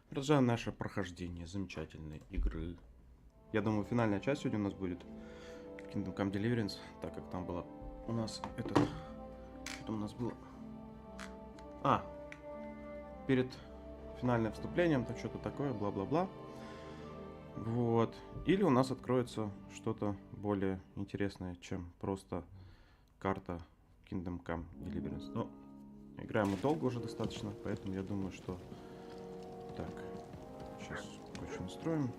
Продолжаем наше прохождение замечательной игры. Я думаю, финальная часть сегодня у нас будет Kingdom Come Deliverance, так как там было у нас этот... Что у нас было? Перед финальным вступлением, то что-то такое, бла-бла-бла. Вот. Или у нас откроется что-то более интересное, чем просто карта Kingdom Come Deliverance. Но играем мы долго уже достаточно, поэтому я думаю, что... Так, сейчас кое-что настроим.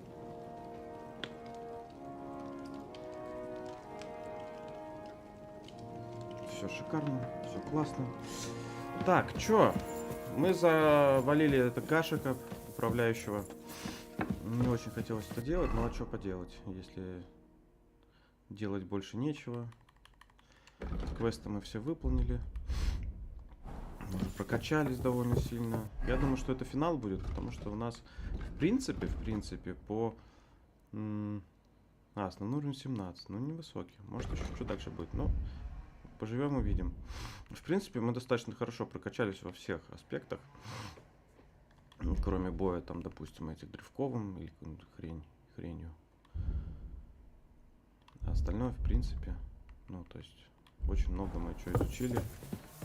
Все шикарно, все классно. Так, чё? Мы завалили это Гашика, управляющего. Не очень хотелось это делать, но а что поделать, если делать больше нечего. Квесты мы все выполнили. Прокачались довольно сильно. Я думаю, что это финал будет, потому что у нас в принципе, по... основной уровень 17, ну невысокий. Может еще чуть дальше будет, но поживем увидим. В принципе, мы достаточно хорошо прокачались во всех аспектах. Кроме боя, там, допустим, этих древковым или какой-нибудь хренью. А остальное, в принципе, ну, то есть, очень много мы что изучили.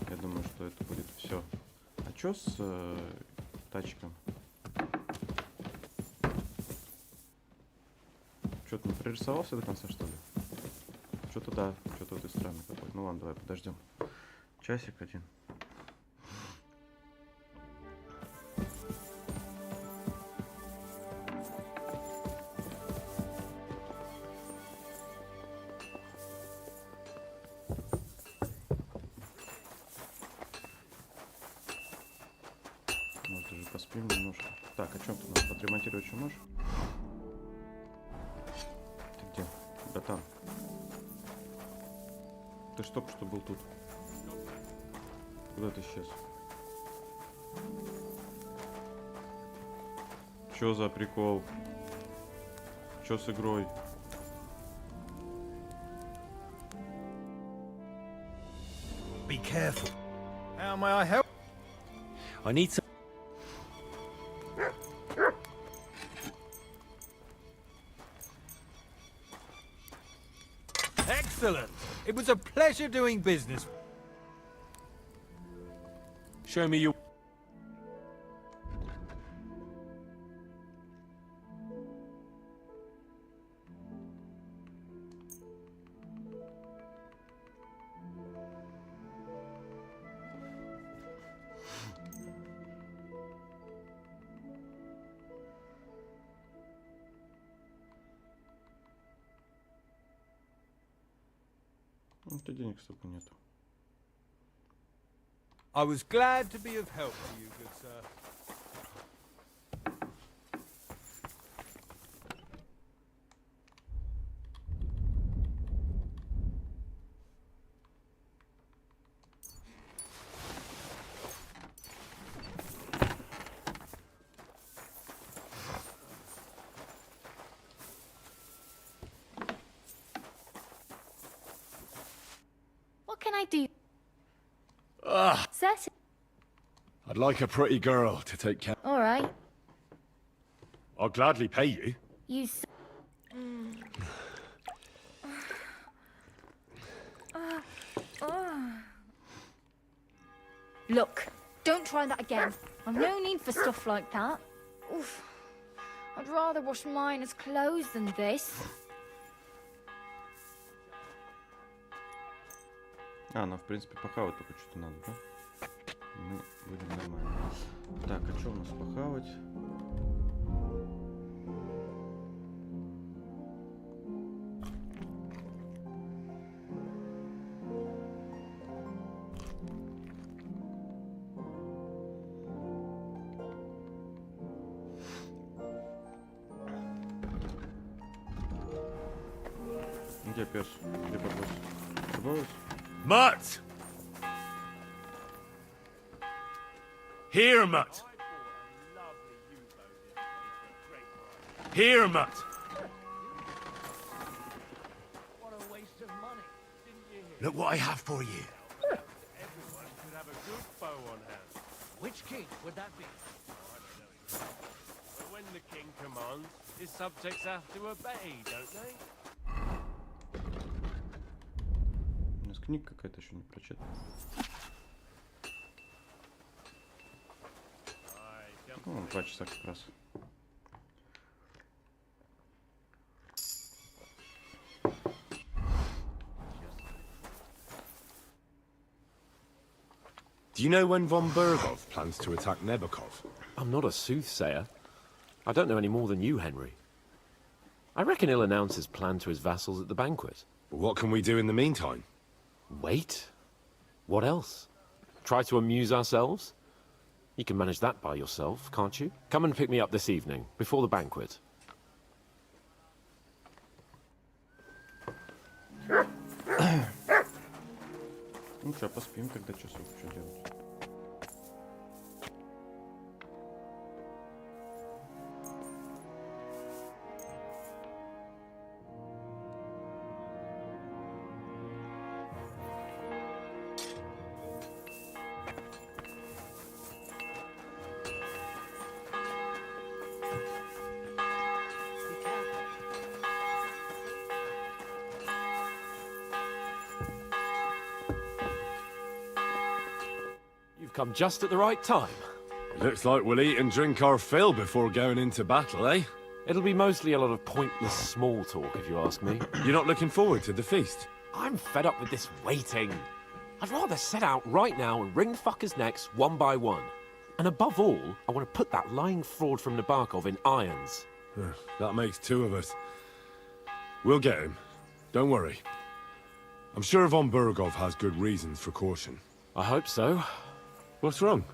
Я думаю, что это будет все. А что с тачком? Что-то не прорисовался до конца, что ли? Что-то да, что-то ты странный какой. Ну ладно, давай подождем. Часик один. Может, даже поспим немножко. Так, о чем ты нас подремонтировать еще можешь? Ты где? Братан. Ты ж только что был тут. Куда ты исчез? Чё за прикол? Чё с игрой? Be careful. How may I help? I need some. Excellent. It was a pleasure doing business. Show me your. Ну, у тебя денег столько нету. I was glad to be of help to you, good sir. What can I do? Certainly. I'd like a pretty girl to take care. All right. I'll gladly pay you. You. Look, don't try that again. I've no need for stuff like that. Oof. I'd rather wash miner's clothes than this. Ну, в принципе, похавать только что-то надо, да? Мы будем нормально. Так, а что у нас похавать? Где пес? Где подвоз? Подвоз? Mutt! Here, Mutt! Here, Mutt! What a waste of money. Didn't you hear? Look what I have for you. Everyone could have a good bow on hand. Which king would that be? I don't know. commands, his subjects have to obey, don't they? У нас книга какая-то еще не прочитана. Ну, 2 часа как раз. Do you know when von Bergov plans to attack Nebukov? I'm not a soothsayer. I don't know any more than you, Henry. I reckon he'll announce his plan to his vassals at the banquet. What can we do in the meantime? Wait? What else? Try to amuse ourselves? You can manage that by yourself, can't you? Come and pick me up this evening, before the banquet. Ну что, поспим тогда часов, что делать? You've come just at the right time. Looks like we'll eat and drink our fill before going into battle, eh? It'll be mostly a lot of pointless small talk, if you ask me. You're not looking forward to the feast? I'm fed up with this waiting. I'd rather set out right now and wring fuckers' necks one by one. And above all, I want to put that lying fraud from Nabokov in irons. That makes 2 of us. We'll get him. Don't worry. I'm sure von Bergov has good reasons for caution. I hope so. What's wrong?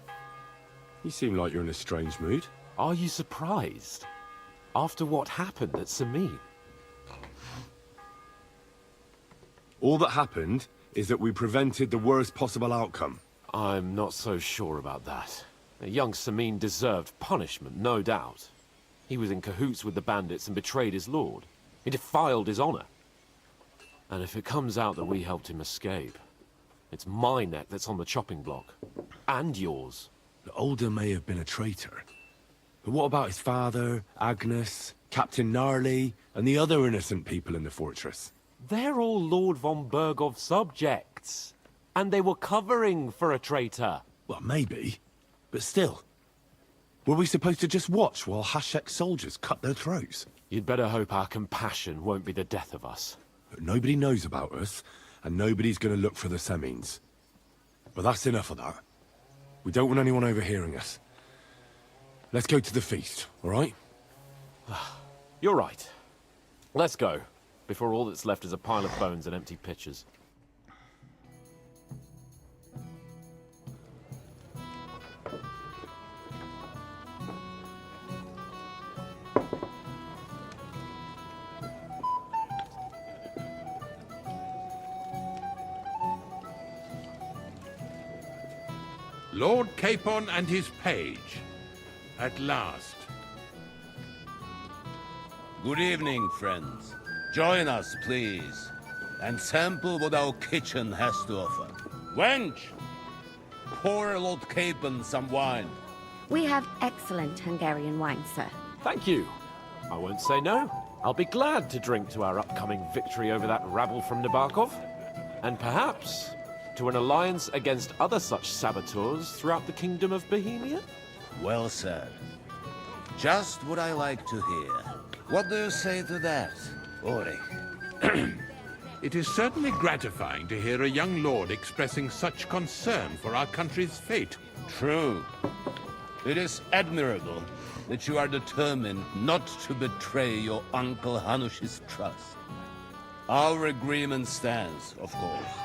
You seem like you're in a strange mood. Are you surprised? After what happened at Samin? All that happened is that we prevented the worst possible outcome. I'm not so sure about that. Young Samin deserved punishment, no doubt. He was in cahoots with the bandits and betrayed his lord. He defiled his honor. And if it comes out that we helped him escape, it's my neck that's on the chopping block. And yours. The Older may have been a traitor. But what about his father, Agnes, Captain Gnarly, and the other innocent people in the fortress? They're all Lord von Bergov's subjects. And they were covering for a traitor. Well, maybe. But still. Were we supposed to just watch while Hashek's soldiers cut their throats? You'd better hope our compassion won't be the death of us. But nobody knows about us, and nobody's gonna look for the Semines. But that's enough of that. We don't want anyone overhearing us. Let's go to the feast, all right? You're right. Let's go, before all that's left is a pile of bones and empty pitchers. Lord Capon and his page. At last. Good evening, friends. Join us, please, and sample what our kitchen has to offer. Wench, pour Lord Capon some wine. We have excellent Hungarian wine, sir. Thank you. I won't say no. I'll be glad to drink to our upcoming victory over that rabble from Nabokov. And perhaps to an alliance against other such saboteurs throughout the kingdom of Bohemia? Well said. Just what I like to hear. What do you say to that, Ori? It is certainly gratifying to hear a young lord expressing such concern for our country's fate. True. It is admirable that you are determined not to betray your Uncle Hanush's trust. Our agreement stands, of course.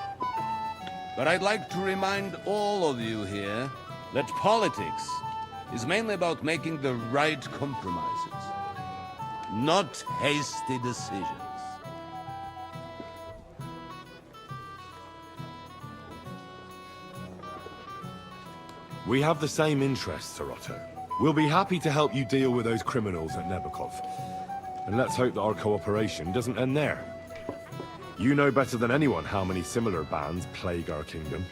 But I'd like to remind all of you here that politics is mainly about making the right compromises, not hasty decisions. We have the same interests, Sir Otto. We'll be happy to help you deal with those criminals at Nebukov. And let's hope that our cooperation doesn't end there. You know better than anyone how many similar bands plague our kingdom.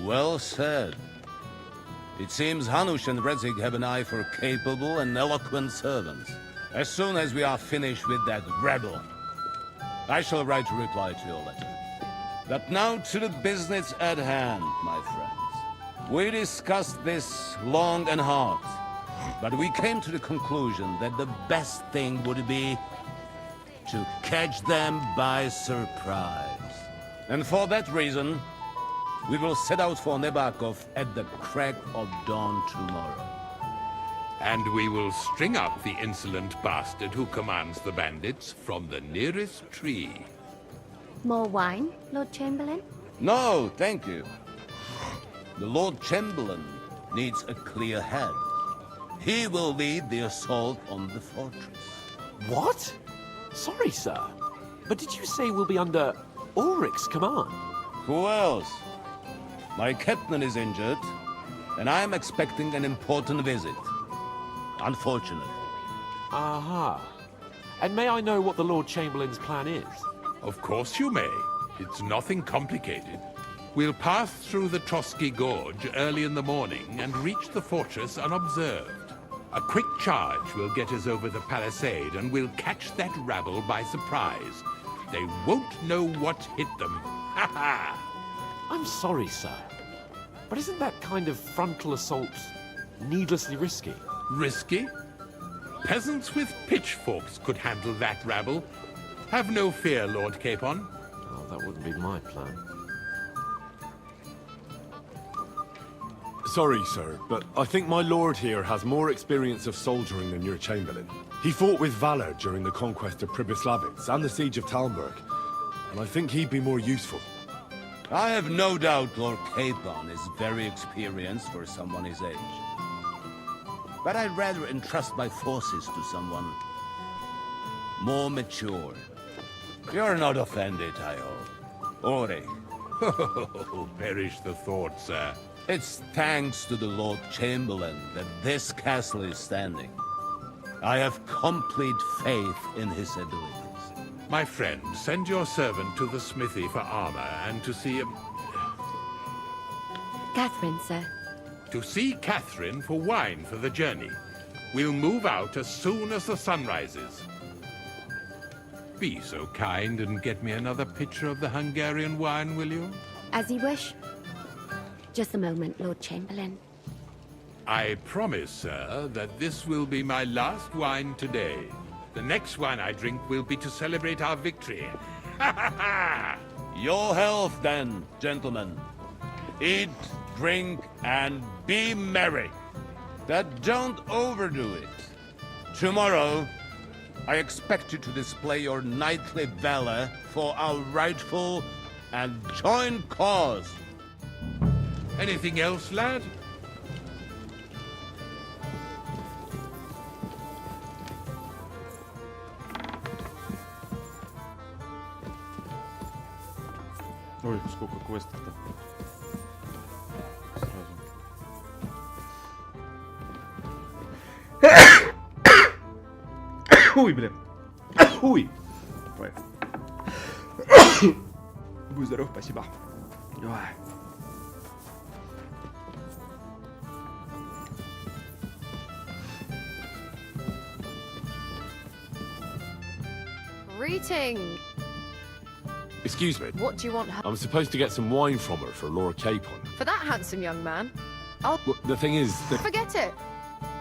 Well said. It seems Hanush and Redzig have an eye for capable and eloquent servants. As soon as we are finished with that rebel, I shall write a reply to your letter. But now to the business at hand, my friends. We discussed this long and hard, but we came to the conclusion that the best thing would be to catch them by surprise. And for that reason, we will set out for Nebakov at the crack of dawn tomorrow. And we will string up the insolent bastard who commands the bandits from the nearest tree. More wine, Lord Chamberlain? No, thank you. The Lord Chamberlain needs a clear head. He will lead the assault on the fortress. What? Sorry, sir. But did you say we'll be under Ulrich's command? Who else? My captain is injured, and I am expecting an important visit. Unfortunately. Aha. And may I know what the Lord Chamberlain's plan is? Of course you may. It's nothing complicated. We'll pass through the Trotsky Gorge early in the morning and reach the fortress unobserved. A quick charge will get us over the palisade and we'll catch that rabble by surprise. They won't know what hit them. Ha ha! I'm sorry, sir. But isn't that kind of frontal assault needlessly risky? Risky? Peasants with pitchforks could handle that rabble. Have no fear, Lord Capon. Oh, that wouldn't be my plan. Sorry, sir, but I think my lord here has more experience of soldiering than your chamberlain. He fought with valor during the conquest of Pribyslavitz and the siege of Talmberg, and I think he'd be more useful. I have no doubt Lord Capon is very experienced for someone his age. But I'd rather entrust my forces to someone more mature. You're not offended, I hope. Ulrich. Oh, perish the thought, sir. It's thanks to the Lord Chamberlain that this castle is standing. I have complete faith in his abilities. My friend, send your servant to the smithy for armor and to see Catherine, sir. To see Catherine for wine for the journey. We'll move out as soon as the sun rises. Be so kind and get me another pitcher of the Hungarian wine, will you? As you wish. Just a moment, Lord Chamberlain. I promise, sir, that this will be my last wine today. The next wine I drink will be to celebrate our victory. Ha ha ha! Your health, then, gentlemen. Eat, drink, and be merry. But don't overdo it. Tomorrow, I expect you to display your knightly valor for our rightful and joint cause. Anything else, lad? Ой, сколько квестов-то. Сразу. Хуй, блин. Хуй. Ой. Будь здоров, спасибо. Ой. Greeting. Excuse me. What do you want I'm supposed to get some wine from her for Lord Capon. for that handsome young man? I'll Well, the thing is that... forget it.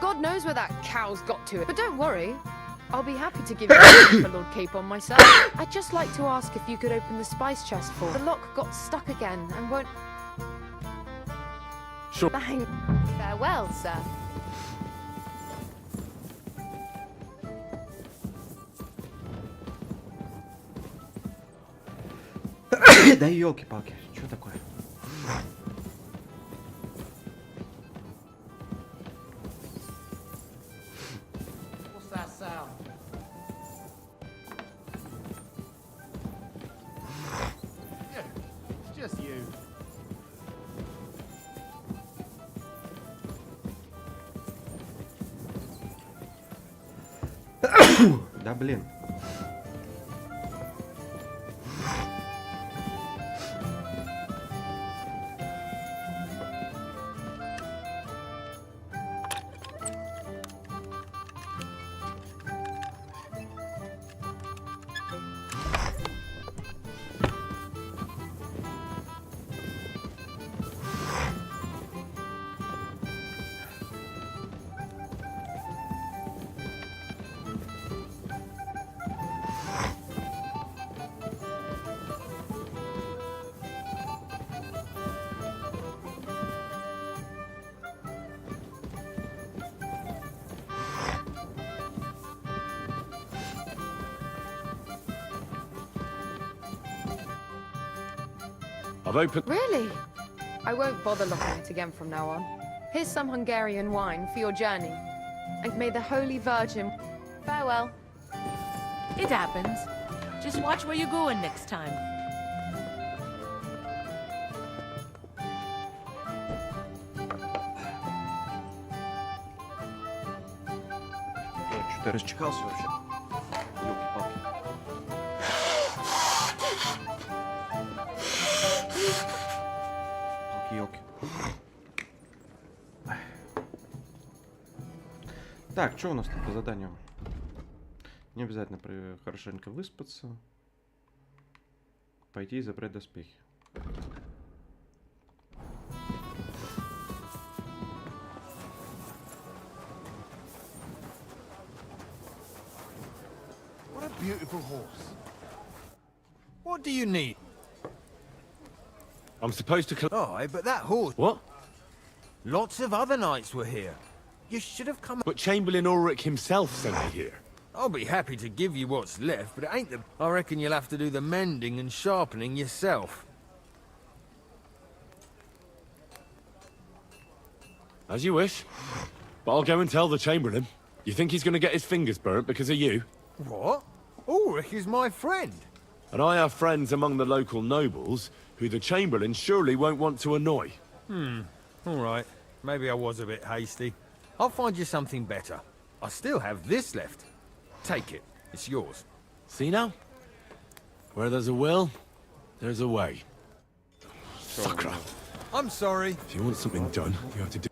God knows where that cow's got to it. But don't worry. I'll be happy to give you for Lord Capon myself. I'd just like to ask if you could open the spice chest for. The lock got stuck again and won't. Sure. Bang. Farewell, sir. Да елки-палки, что такое? What's that sound? Yeah, it's just you. Да блин. I've opened... Really? I won't bother looking it again from now on. Here's some Hungarian wine for your journey. And may the Holy Virgin... Farewell. It happens. Just watch where you're going next time. Что-то расчихался вообще. Ёлки-палки. Ёлки-ёлки. Так, что у нас тут по заданию? Не обязательно хорошенько выспаться. Пойти и забрать доспехи. What a beautiful horse. What do you need? I'm supposed to... Oh, but that horse... What? Lots of other knights were here. You should have come... But Chamberlain Ulrich himself sent me here. I'll be happy to give you what's left, but it ain't the... I reckon you'll have to do the mending and sharpening yourself. As you wish. But I'll go and tell the Chamberlain. You think he's going to get his fingers burnt because of you? What? Ulrich is my friend. And I have friends among the local nobles who the Chamberlain surely won't want to annoy. All right. Maybe I was a bit hasty. I'll find you something better. I still have this left. Take it. It's yours. See now? Where there's a will, there's a way. Sucker. I'm sorry. If you want something done, you have to do...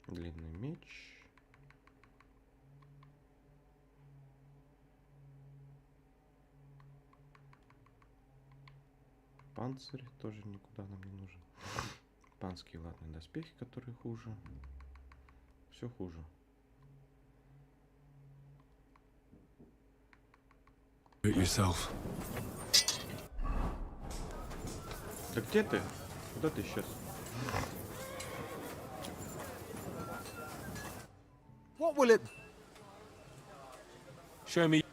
Длинный меч. Панцирь тоже никуда нам не нужен. Панские латные доспехи, которые хуже. Все хуже. Do it yourself. Да где ты? Куда ты исчез? What will it... Show me...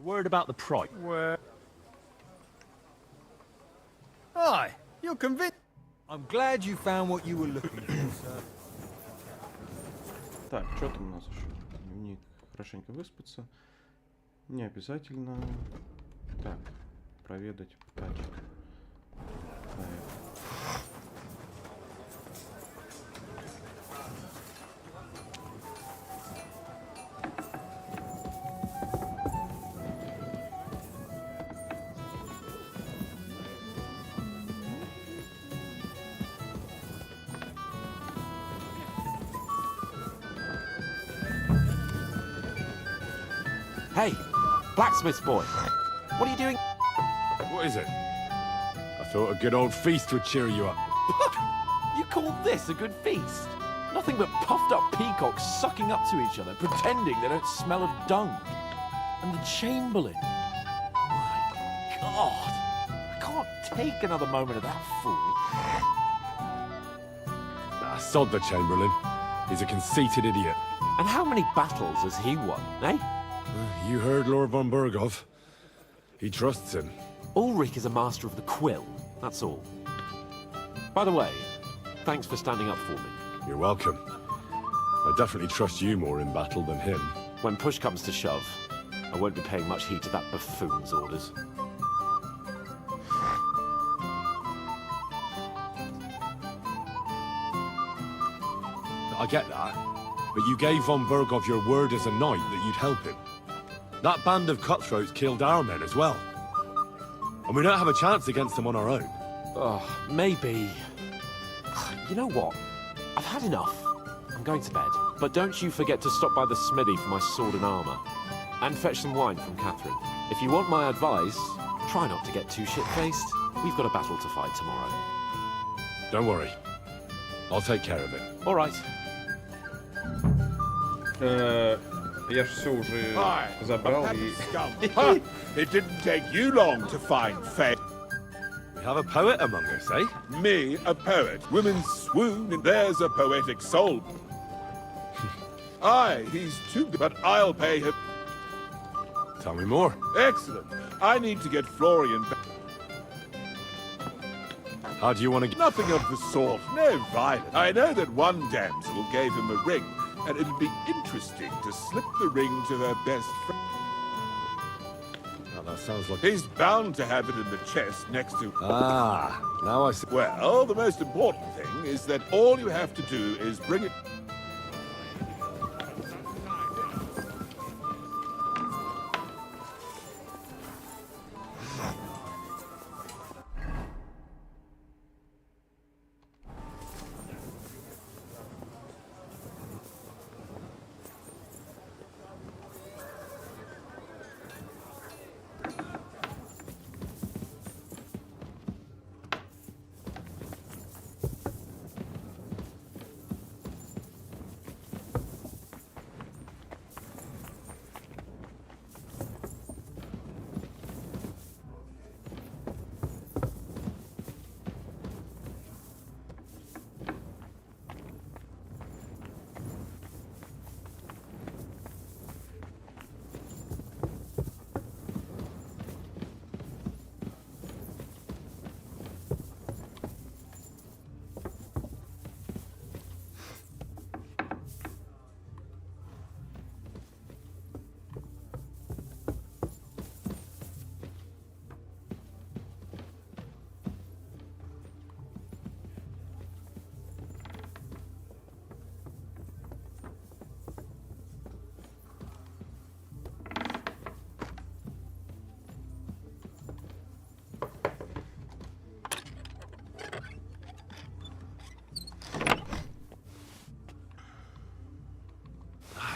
Word about the price. Where... Aye, you're convinced. I'm glad you found what you were looking for, sir. Так, что там у нас еще? Дневник. Хорошенько выспаться. Не обязательно. Так, проведать тачку. Hey, blacksmith's boy. What are you doing? What is it? I thought a good old feast would cheer you up. You call this a good feast? Nothing but puffed up peacocks sucking up to each other, pretending they don't smell of dung. And the Chamberlain. My God. I can't take another moment of that fool. Sod the Chamberlain. He's a conceited idiot. And how many battles has he won, eh? You heard Lord von Burgov. He trusts him. Ulrich is a master of the quill, that's all. By the way, thanks for standing up for me. You're welcome. I definitely trust you more in battle than him. When push comes to shove, I won't be paying much heed to that buffoon's orders. I get that, but you gave von Burgov your word as a knight that you'd help him. That band of cutthroats killed our men as well. And we don't have a chance against them on our own. Oh, maybe. You know what? I've had enough. I'm going to bed. But don't you forget to stop by the smithy for my sword and armor. And fetch some wine from Catherine. If you want my advice, try not to get too shit-faced. We've got a battle to fight tomorrow. Don't worry. I'll take care of it. All right. Я ж все уже забрал и... It didn't take you long to find Faye. We have a poet among us, eh? Me, a poet. Women swoon, and there's a poetic soul. Aye, he's too good, but I'll pay him. Tell me more. Excellent. I need to get Florian back. How do you want to get... Nothing of the sort. No violence. I know that one damsel gave him a ring, and it'd be interesting to slip the ring to her best friend. Now that sounds like... He's bound to have it in the chest next to... Ah, now I see. Well, the most important thing is that all you have to do is bring it...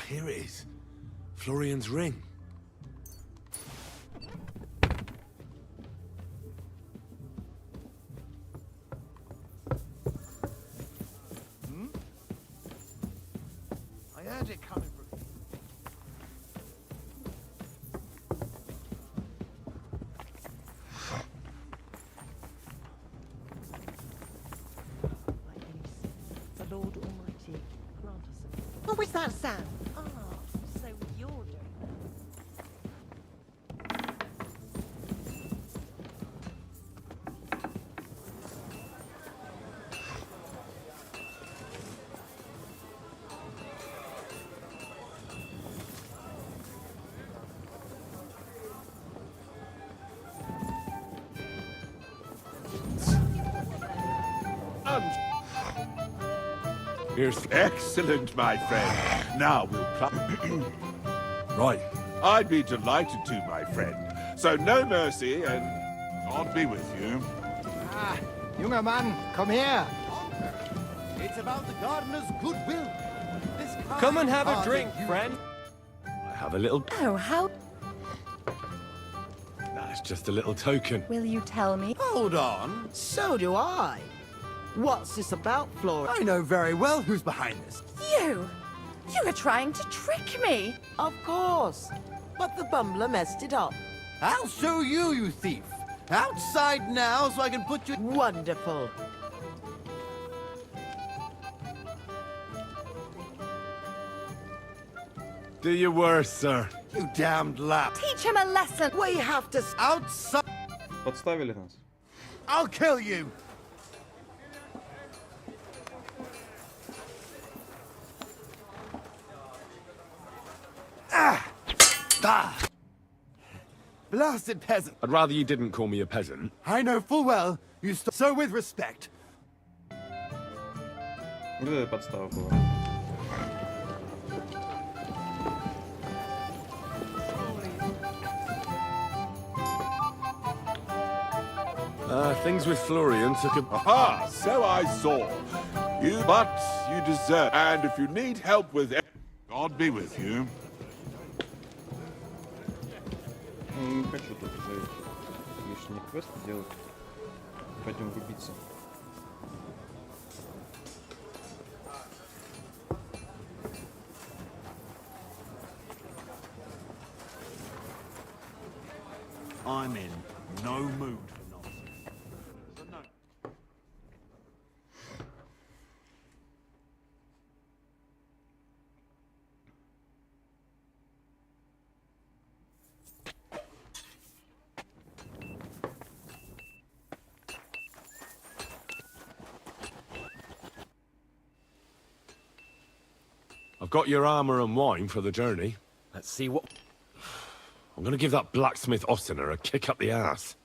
Here it is. Florian's ring. I heard it coming from... The Lord Almighty grant us. What was that sound? Ah, so you're doing Here's excellent, my friend. Now we'll Right. I'd be delighted to, my friend. So no mercy, and God be with you. Ah, junger Mann, komm her. It's about the gardener's goodwill. Come and have a drink, friend. I have a little... Oh, how... That's just a little token. Will you tell me? Hold on. So do I. What's this about, Flora? I know very well who's behind this. You! You were trying to trick me! Of course. But the bumbler messed it up. I'll show you, you thief. Outside now so I can put you... Wonderful. Do your worst, sir. You damned lap. Teach him a lesson! We have to... Outside... Подставили нас. I'll kill you. Blasted peasant. I'd rather you didn't call me a peasant. I know full well you so with respect. Вот это подстава была. Things with Florian took a... Aha, so I saw. But you deserve, and if you need help with it, God be with you. Не хочу тут уже лишний квест делать. Пойдем рубиться. I'm in no mood for nonsense. I've got your armor and wine for the journey. Let's see what... I'm gonna give that blacksmith Ostener a kick up the ass.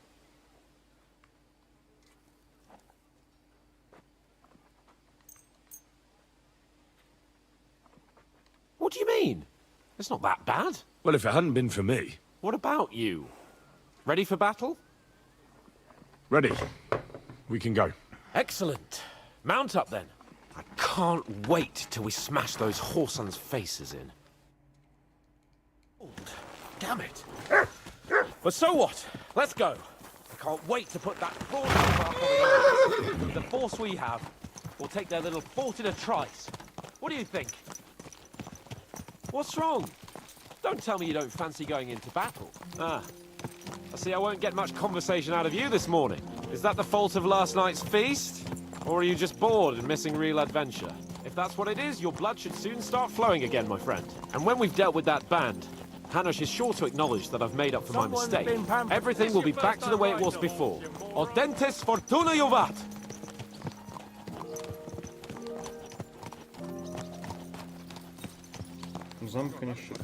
What do you mean? It's not that bad. Well, if it hadn't been for me. What about you? Ready for battle? Ready. We can go. Excellent. Mount up then. I can't wait till we smash those whoresons' faces in. Oh, damn it. But so what? Let's go. I can't wait to put that force on. With the force we have, we'll take their little fort in a trice. What do you think? What's wrong? Don't tell me you don't fancy going into battle. Ah, I see I won't get much conversation out of you this morning. Is that the fault of last night's feast? Or are you just bored and missing real adventure? If that's what it is, your blood should soon start flowing again, my friend. And when we've dealt with that band, Hanush is sure to acknowledge that I've made up for my mistake. Everything will be back to the way it was before. Audentes fortuna juvat!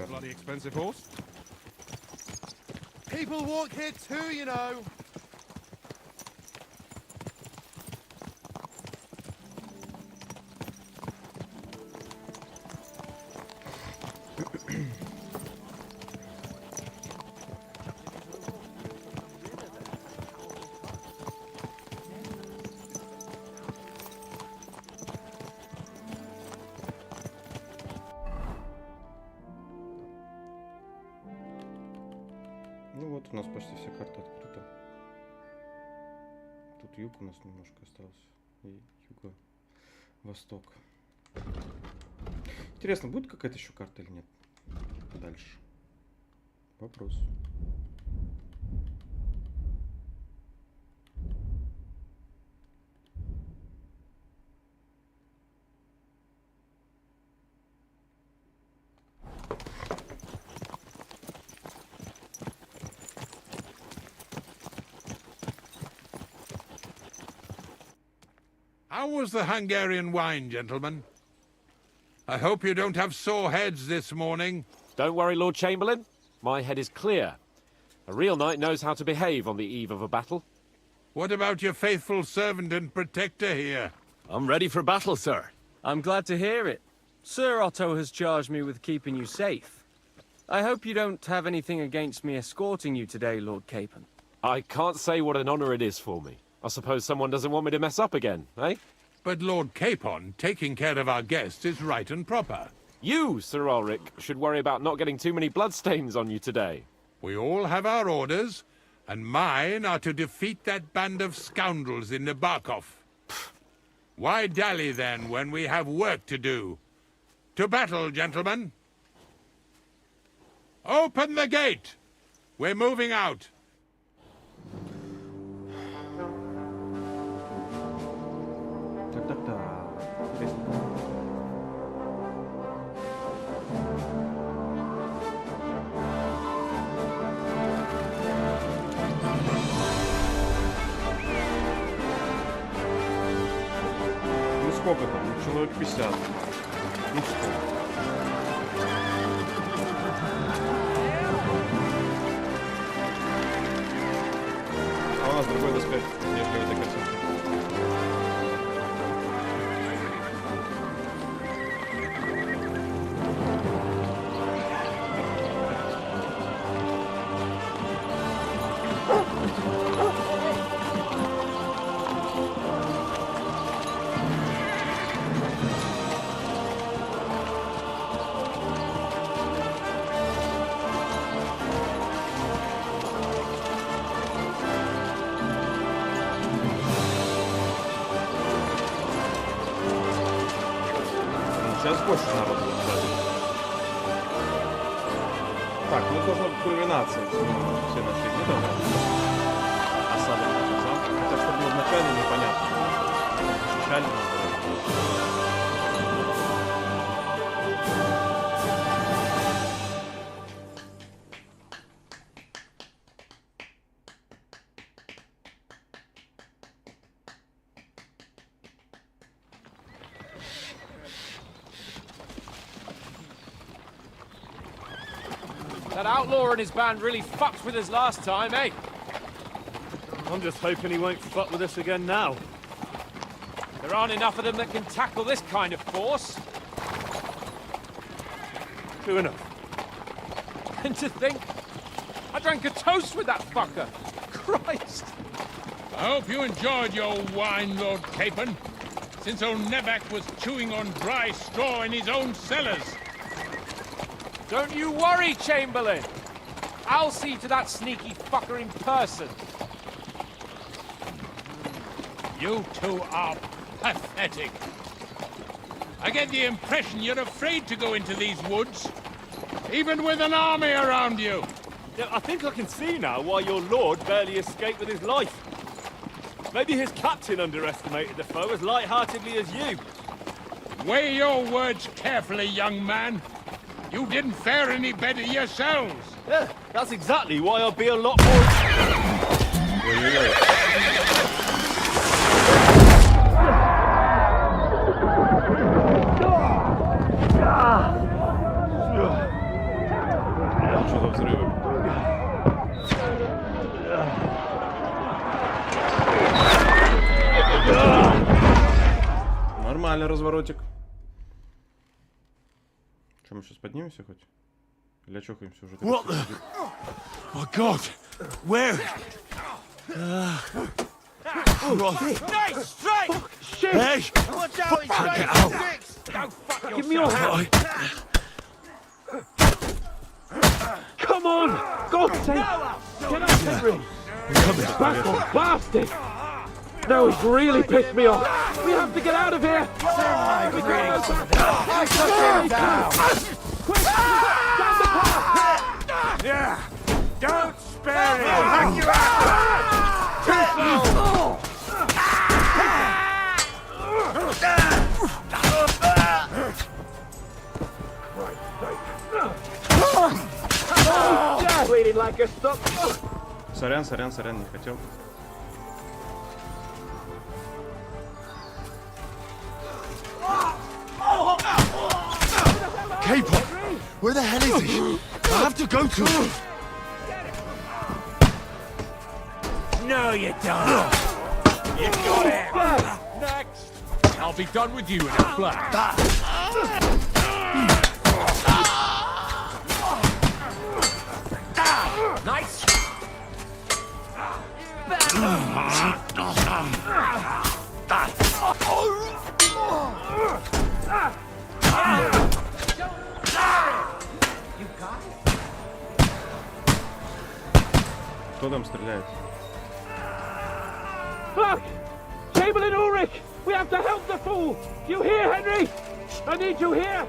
Bloody expensive horse. People walk here too, you know. Ну вот, у нас почти вся карта открыта. Тут юг у нас немножко остался. И юго-восток. Интересно, будет какая-то еще карта или нет? Дальше. Вопрос. How was the Hungarian wine, gentlemen? I hope you don't have sore heads this morning. Don't worry, Lord Chamberlain. My head is clear. A real knight knows how to behave on the eve of a battle. What about your faithful servant and protector here? I'm ready for battle, sir. I'm glad to hear it. Sir Otto has charged me with keeping you safe. I hope you don't have anything against me escorting you today, Lord Capon. I can't say what an honor it is for me. I suppose someone doesn't want me to mess up again, eh? But Lord Capon, taking care of our guests is right and proper. You, Sir Ulrich, should worry about not getting too many bloodstains on you today. We all have our orders, and mine are to defeat that band of scoundrels in Nabokov. Why dally, then, when we have work to do? To battle, gentlemen! Open the gate! We're moving out. Ну сколько там? Ну, человек 50. Ну что? А у нас другой доспех, нежели в этой картинке. Сейчас больше народу будет. Так, ну похоже, кульминация всей нашей игры. Осада нашего замка. Хотя, что было изначально, непонятно. Защищали нас. That outlaw and his band really fucked with us last time, eh? I'm just hoping he won't fuck with us again now. There aren't enough of them that can tackle this kind of force. True enough. And to think, I drank a toast with that fucker. Christ! I hope you enjoyed your wine, Lord Capon, since old Nevac was chewing on dry straw in his own cellars. Don't you worry, Chamberlain. I'll see to that sneaky fucker in person. You two are pathetic. I get the impression you're afraid to go into these woods, even with an army around you. Yeah, I think I can see now why your lord barely escaped with his life. Maybe his captain underestimated the foe as light-heartedly as you. Weigh your words carefully, young man. You didn't fare any better yourselves. Yeah, that's exactly why I'll be a lot more... Что за взрывы? Нормальный разворотик. Что, мы сейчас поднимемся хоть? Или очухаемся уже? What the? My God! Where? Nice strike! Shit! Hey! Watch out, he's trying Get to out. fix! Go fuck yourself! Give me your hand! Come on! God's sake! Get up, Henry! Bastard! Bastard! No, he's really pissed me off! We have to get out of here! I shut him down! Quick! Down the path! Yeah! Don't spare him! I'll hack you out! Careful! Bleeding like a stop. Сорян, не хотел. Capon! Where the hell is he? I have to go to him. No, you don't. You got him. Next. I'll be done with you in a flash. Nice. Кто там стреляет? Fuck! Chamberlain Ulrich! We have to help the fool! You hear, Henry? I need you here!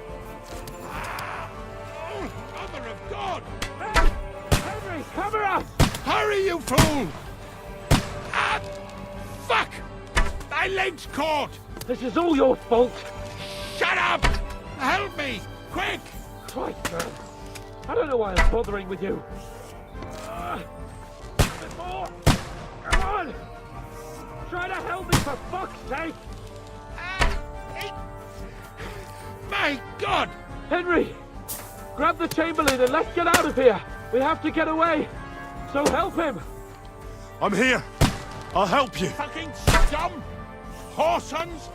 Mother of God! Henry, cover us! Hurry, you fool! Ah, fuck! My leg's caught! This is all your fault! Shut up! Help me! Quick! Christ, man. I don't know why I'm bothering with you. A bit more! Come on! Try to help me, for fuck's sake! My God! Henry! Grab the Chamberlain and let's get out of here! We have to get away! So help him! I'm here. I'll help you. Fucking scum! Whoresons!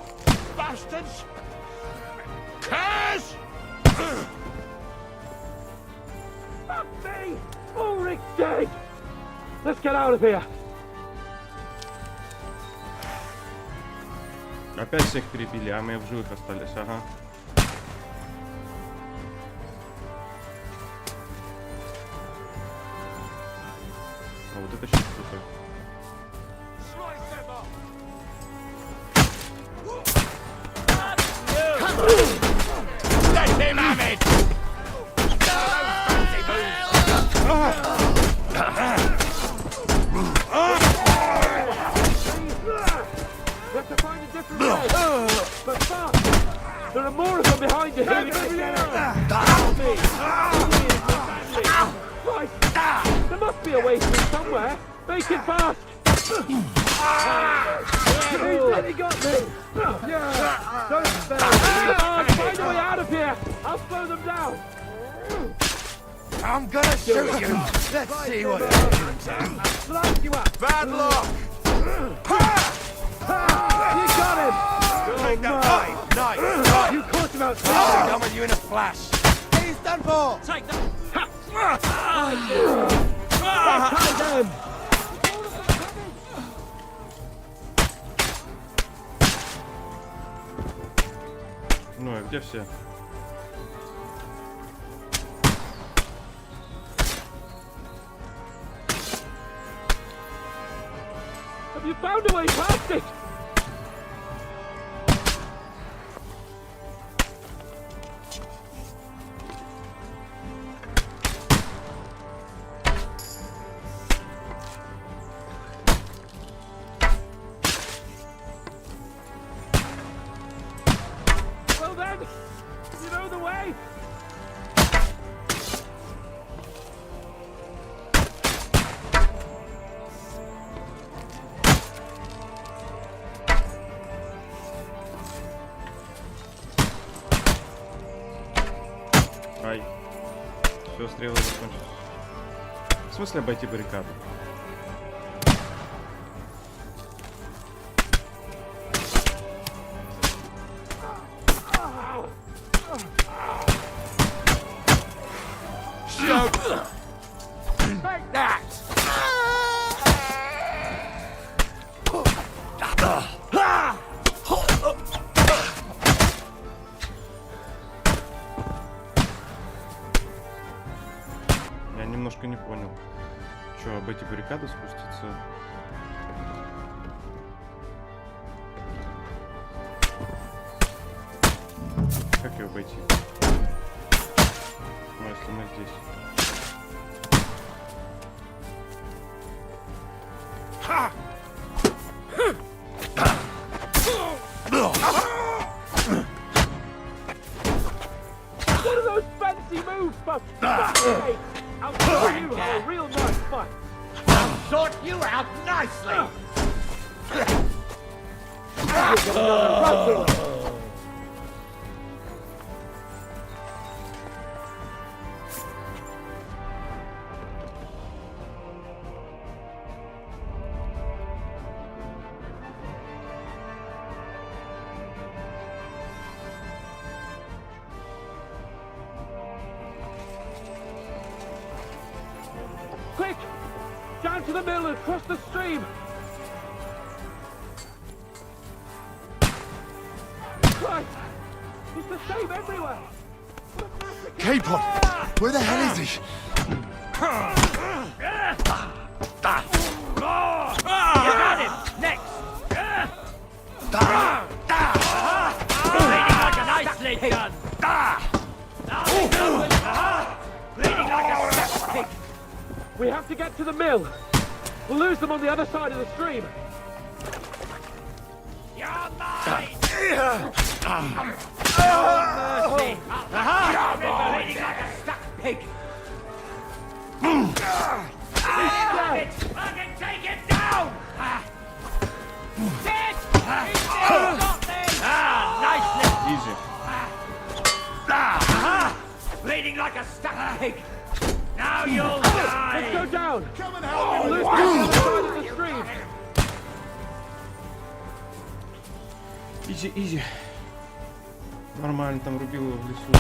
Bastards! Curse! Fuck me! Ulrich's dead! Let's get out of here! Опять всех перебили, а мы в живых остались, ага. А вот это щит крутой. Let him have it! There are more of them behind you. Here we go. Right. There must be a way through somewhere. Make it fast. He's really got me. Yeah. Don't fail. Find a way out of here. I'll slow them down. I'm gonna shoot you. Let's see what happens. Slap you up. Bad luck. You got him. Take that. Nice. You caught him outside. I'll come with you in a flash. He's done for. Take that. Tie them. Ну и где все? Have you found a way past it? Well then, you know the way? Ай. Все, стрелы закончились. В смысле обойти баррикаду? Take that. Я немножко не понял. Что, обойти баррикаду спуститься? Как ее обойти? Ну, если мы здесь. What are those fancy moves, for fuck's sake? I'll show you a real nice fight. I'll sort you out nicely. Quick! Down to the mill and across the stream! Right! It's the same everywhere! Capon, where the hell is he? You got him! Next! Bleeding like an ice lid gun. Bleeding like a stuck pig. We have to get to the mill! We'll lose them on the other side of the stream! You're mine! Mercy! Bleeding like a stuck pig. I can take it down! Dead! He's got me! Nicely! Easy. Bleeding like a stuck pig. Now you'll die! Let's go down! Come and help me! Lose them on the other side of the stream! Изи, изи. Нормально, там рубил его в лесу.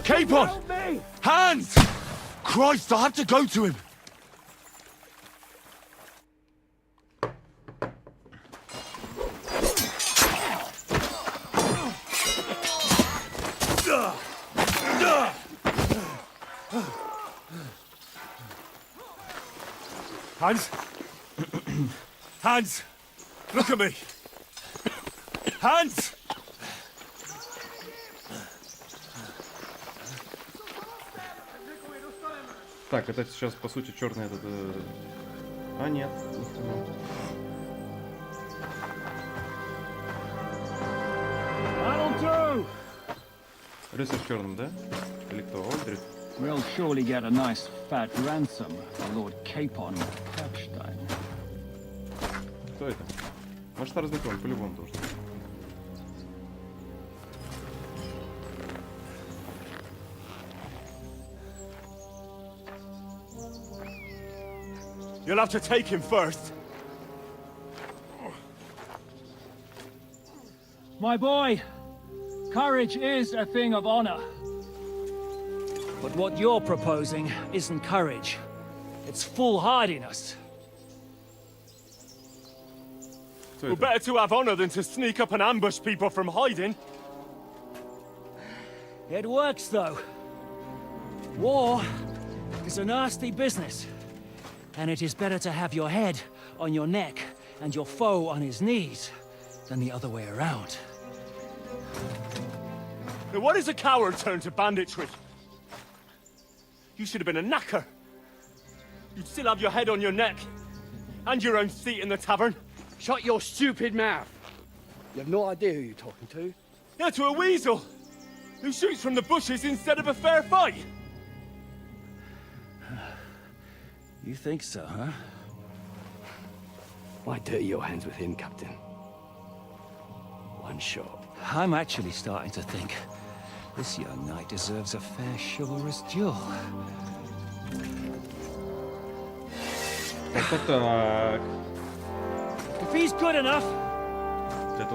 Capon! Hands! Christ, I have to go to him. Hans? Hans! Look at me! Hans! Так, это сейчас, по сути, черный этот А нет, ни хрена. Рыцарь в черном, да? Или кто? Олдрид? We'll surely get a nice fat ransom for Lord Capon Kirkstein. Кто это? Может, разнакомый, по-любому должен. You'll have to take him first. My boy, courage is a thing of honor. But what you're proposing isn't courage. It's foolhardiness. Well, better to have honor than to sneak up and ambush people from hiding. It works, though. War is a nasty business. And it is better to have your head on your neck and your foe on his knees than the other way around. Now, what is a coward turn to banditry? You should have been a knacker. You'd still have your head on your neck. And your own seat in the tavern. Shut your stupid mouth. You have no idea who you're talking to. Yeah, to a weasel. Who shoots from the bushes instead of a fair fight. You think so, huh? Why dirty your hands with him, Captain? One shot. I'm actually starting to think this young knight deserves a fair chivalrous duel. Так. If he's good enough,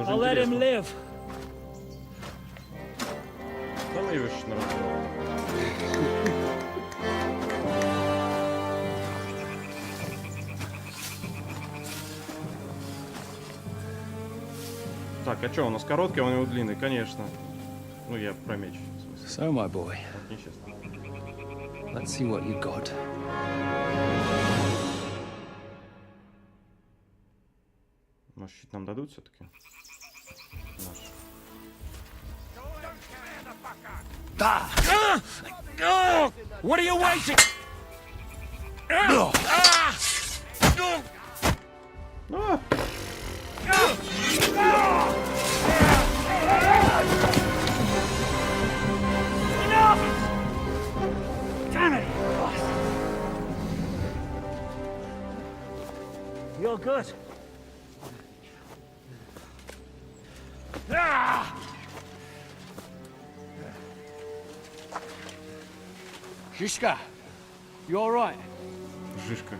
I'll let him live. Там ее еще Так, а что, у нас короткий, а у него длинный, конечно. Ну, я про меч. So, my boy, Нечестно. let's see what you got. Может, щит нам дадут все-таки? What are you waiting? Damn it! You're good. Shishka, you all right? Жишка.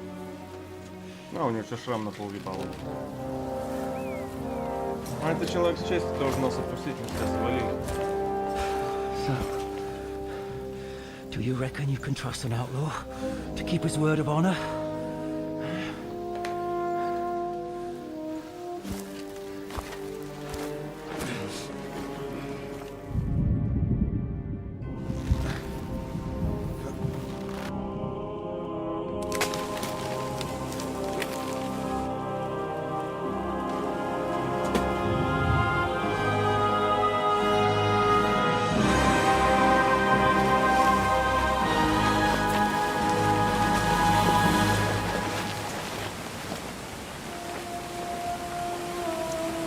А, у него еще шрам на пол ебало. А это человек с честью должен нас отпустить, мы сейчас свалили. So, do you reckon you can trust an outlaw to keep his word of honor?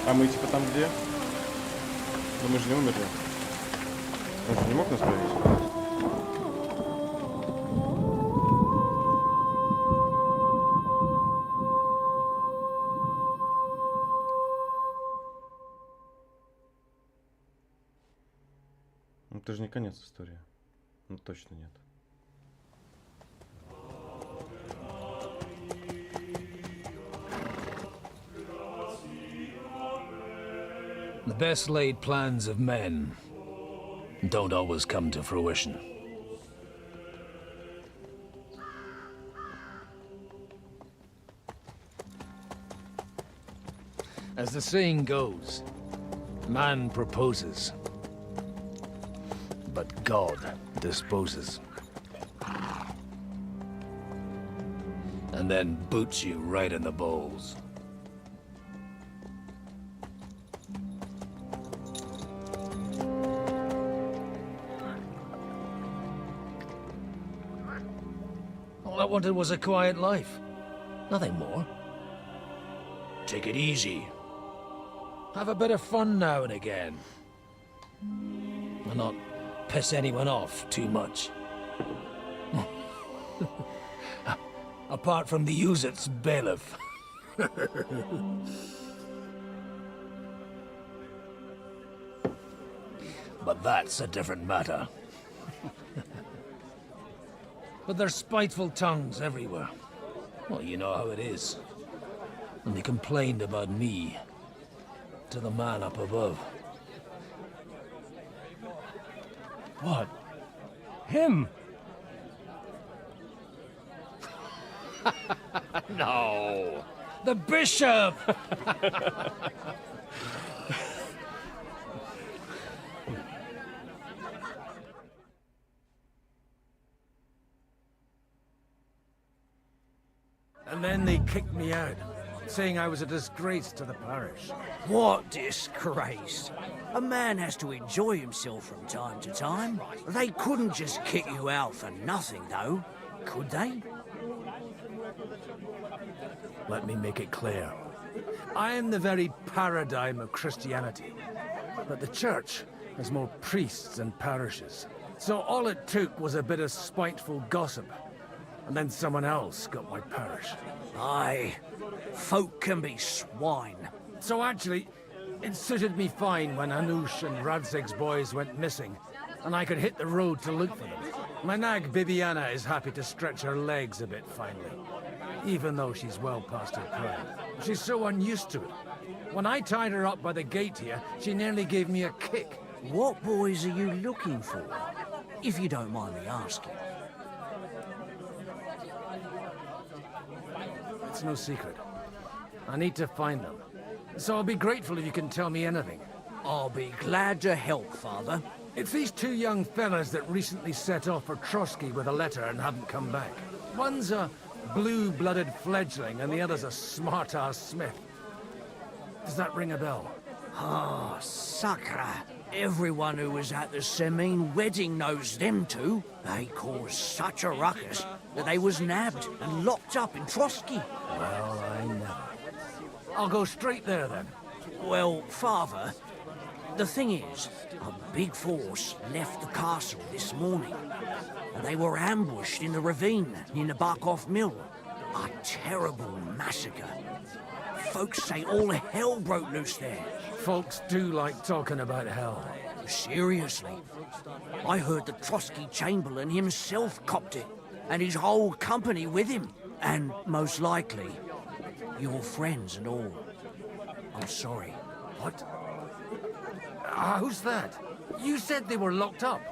А мы типа там где? Ну мы же не умерли. Он же не мог нас повесить. Ну это же не конец истории. Ну точно нет. The best laid plans of men don't always come to fruition. As the saying goes, man proposes, but God disposes. And then boots you right in the balls. All I wanted was a quiet life. Nothing more. Take it easy. Have a bit of fun now and again. And not piss anyone off too much. Apart from the Uzit's bailiff. But that's a different matter. But there's spiteful tongues everywhere. Well, you know how it is. And they complained about me to the man up above. What? Him? No! The bishop! And then they kicked me out, saying I was a disgrace to the parish. What disgrace? A man has to enjoy himself from time to time. They couldn't just kick you out for nothing, though, could they? Let me make it clear. I am the very paradigm of Christianity. But the church has more priests than parishes. So all it took was a bit of spiteful gossip. And then someone else got my parish. Aye, folk can be swine. So actually, it suited me fine when Anush and Radzig's boys went missing, and I could hit the road to look for them. My nag Bibiana is happy to stretch her legs a bit finally, even though she's well past her prime. She's so unused to it. When I tied her up by the gate here, she nearly gave me a kick. What boys are you looking for, if you don't mind me asking? It's no secret. I need to find them. So I'll be grateful if you can tell me anything. I'll be glad to help, Father. It's these two young fellas that recently set off for Trotsky with a letter and haven't come back. One's a blue-blooded fledgling and the other's a smart-ass smith. Does that ring a bell? Ah, Sakra. Everyone who was at the Semine wedding knows them two. They caused such a ruckus that they was nabbed and locked up in Trotsky. Well, I never. I'll go straight there, then. Well, Father, the thing is, a big force left the castle this morning. And they were ambushed in the ravine near the Barkov Mill. A terrible massacre. Folks say all hell broke loose there. Folks do like talking about hell. Seriously. I heard the Trotsky Chamberlain himself copped it, and his whole company with him. And most likely, your friends and all. I'm sorry. What? Who's that? You said they were locked up.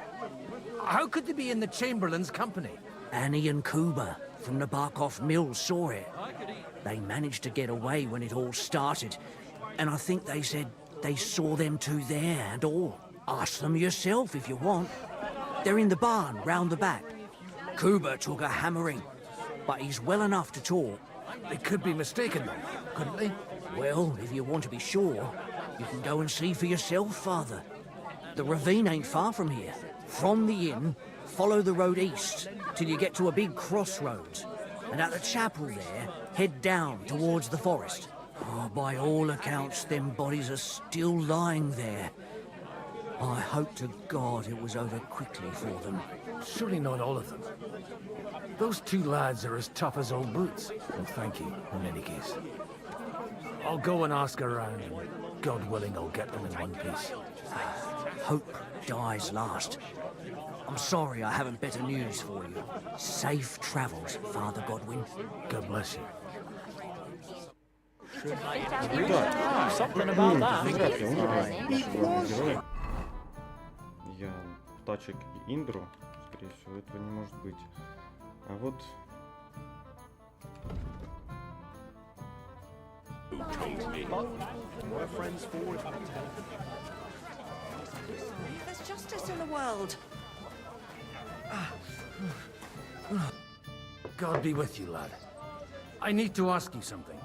How could they be in the Chamberlain's company? Annie and Kuba from the Barkov Mill saw it. They managed to get away when it all started, and I think they said they saw them two there and all. Ask them yourself if you want. They're in the barn round the back. Kuba took a hammering, but he's well enough to talk. They could be mistaken then, couldn't they? Well, if you want to be sure, you can go and see for yourself, Father. The ravine ain't far from here. From the inn, follow the road east till you get to a big crossroads. And at the chapel there, head down towards the forest. Oh, by all accounts, them bodies are still lying there. I hope to God it was over quickly for them. Surely not all of them. Those two lads are as tough as old boots. Well, thank you, in any case. I'll go and ask around, and God willing, I'll get them in one piece. Hope dies last. I'm sorry I haven't better news for you. Safe travels, Father Godwin. God bless you. Something about that. Я Тачек и Индру, скорее всего, этого не может быть. А вот... There's justice in the world. God be with you, lad. I need to ask you something.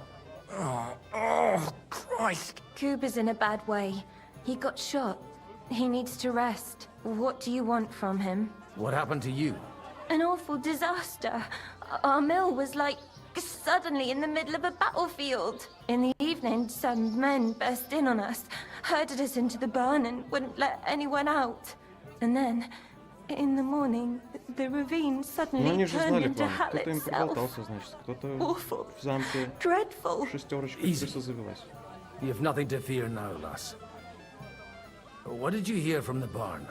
Oh, Christ. Kuba's in a bad way. He got shot. He needs to rest. What do you want from him? What happened to you? An awful disaster. Our mill was like suddenly in the middle of a battlefield. In the evening, some men burst in on us, herded us into the barn and wouldn't let anyone out. And then, in the morning, the ravine Ну, suddenly они же turned знали into план. hell Кто-то им itself. проболтался, значит. Кто-то Awful. в замке Dreadful. шестерочка Easy. крыса завелась. You've nothing to fear now, lass. What did you hear from the barn?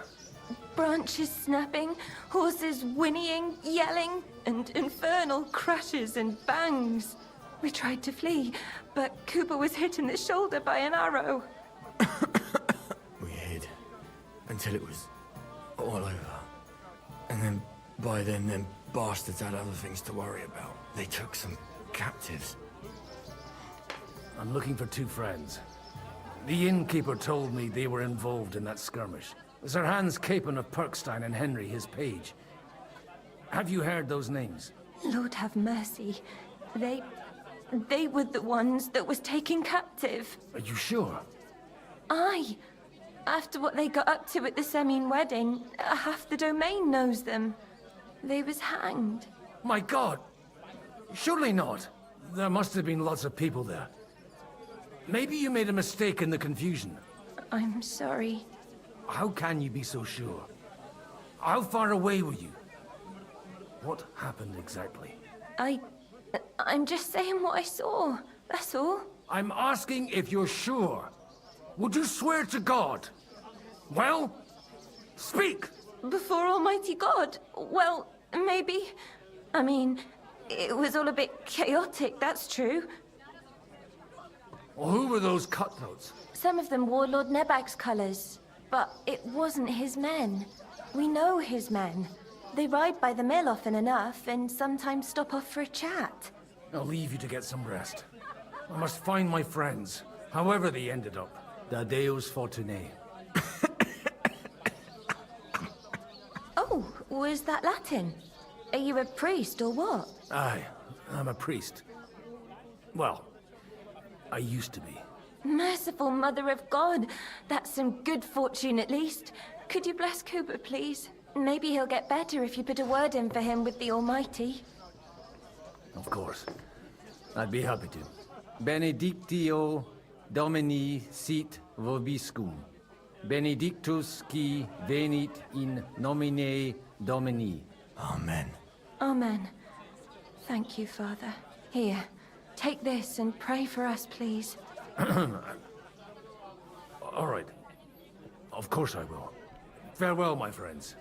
Branches snapping, horses whinnying, yelling, and infernal crashes and bangs. We tried to flee, but Cooper was hit in the shoulder by an arrow. We hid until it was all over. And then, by then, them bastards had other things to worry about. They took some captives. I'm looking for two friends. The innkeeper told me they were involved in that skirmish. Sir Hans Capon of Perkstein and Henry, his page. Have you heard those names? Lord have mercy. They were the ones that was taken captive. Are you sure? Aye. After what they got up to at the Semine wedding, half the domain knows them. They was hanged. My God! Surely not. There must have been lots of people there. Maybe you made a mistake in the confusion. I'm sorry. How can you be so sure? How far away were you? What happened exactly? I'm just saying what I saw. That's all. I'm asking if you're sure. Would you swear to God? Well, speak! Before Almighty God? Well, maybe. I mean, it was all a bit chaotic, that's true. Well, who were those cutthroats? Some of them wore Lord Nebag's colours, but it wasn't his men. We know his men. They ride by the mill often enough, and sometimes stop off for a chat. I'll leave you to get some rest. I must find my friends, however they ended up. Da Deus Fortunae. Oh, was that Latin? Are you a priest or what? Aye, I'm a priest. Well, I used to be. Merciful Mother of God. That's some good fortune at least. Could you bless Cooper, please? Maybe he'll get better if you put a word in for him with the Almighty. Of course. I'd be happy to. Benedictio Domini sit vobiscum. Benedictus qui venit in nomine Domini. Amen. Amen. Thank you, Father. Here, take this and pray for us, please. All right. Of course I will. Farewell, my friends.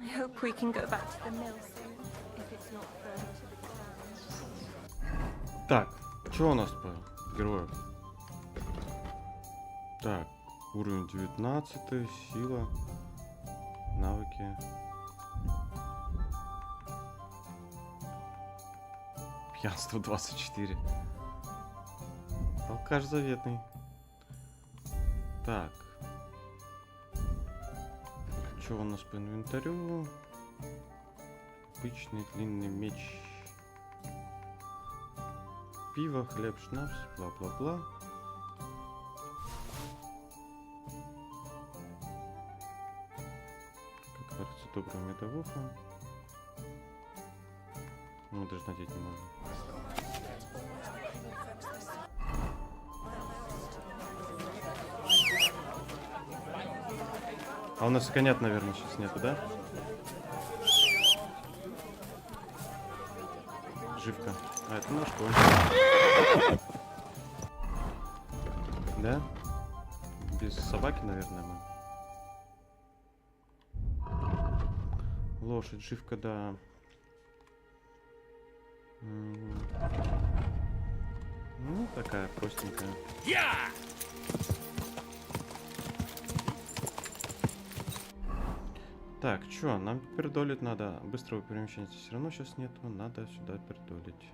I hope we can go back to the mill soon, if it's not further to the town. Так, что у нас по герою? Так, уровень 19, сила, навыки. Пьянство 24. Алкаш заветный. Так. Что у нас по инвентарю? Обычный длинный меч. Пиво, хлеб, шнапс, бла-бла-бла. Как кажется, добрая медовуха. Ну, даже надеть не можно. А у нас конят, наверное, сейчас нету, да? Живка. А, это наш конь. Да? Без собаки, наверное, мы. Лошадь, живка, да. Ну, такая простенькая. Так, чё, нам передолить надо. Быстрого перемещения все равно сейчас нету. Надо сюда передолить.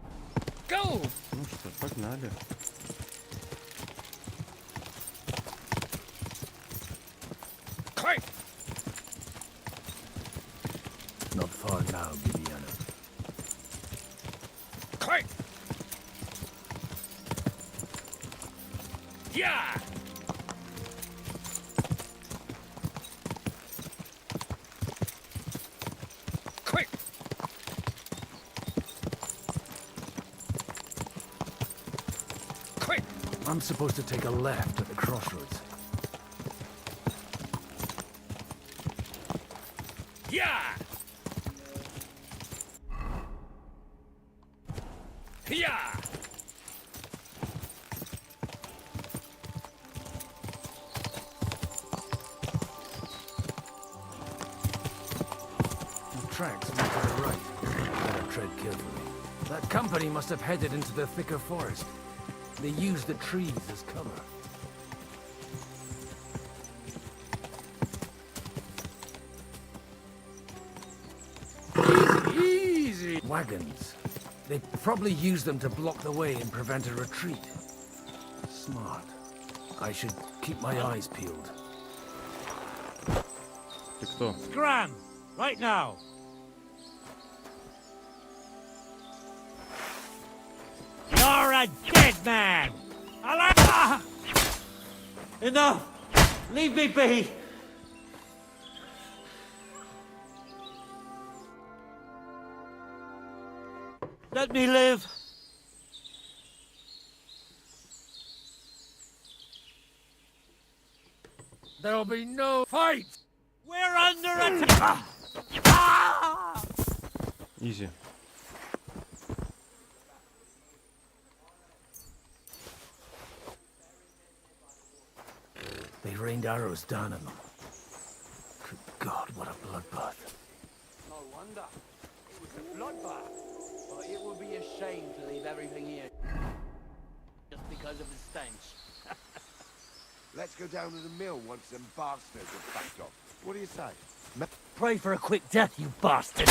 Go! Ну что, погнали. Not far now, Bibiana. Quick! Yeah! Quick! I'm supposed to take a left at the crossroads. Yeah! Yeah! The tracks lead to the right. Better tread carefully. That company must have headed into the thicker forest. They used the trees as cover. Easy! Wagons. They probably used them to block the way and prevent a retreat. Smart. I should keep my eyes peeled. Ты кто? Scram! Right now! You're a dead man! Enough! Leave me be! Let me live! There'll be no fight! We're under attack! Изи. They rained arrows down on them. Good God, what a bloodbath. No wonder. It was a bloodbath. But it would be a shame to leave everything here just because of the stench. Let's go down to the mill once them bastards are backed off. What do you say? Pray for a quick death, you bastard!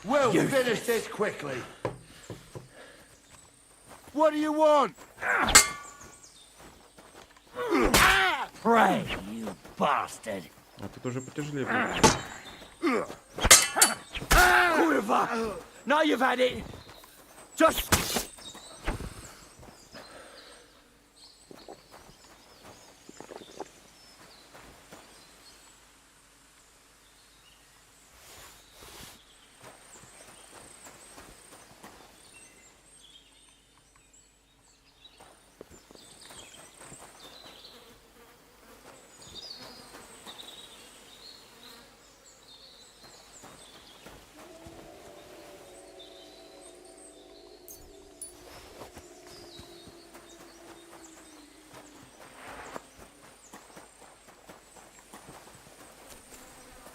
We'll finish this quickly. What do you want? Pray, you bastard! А тут уже потяжелее будет. Kurva! Now you've had it! Just...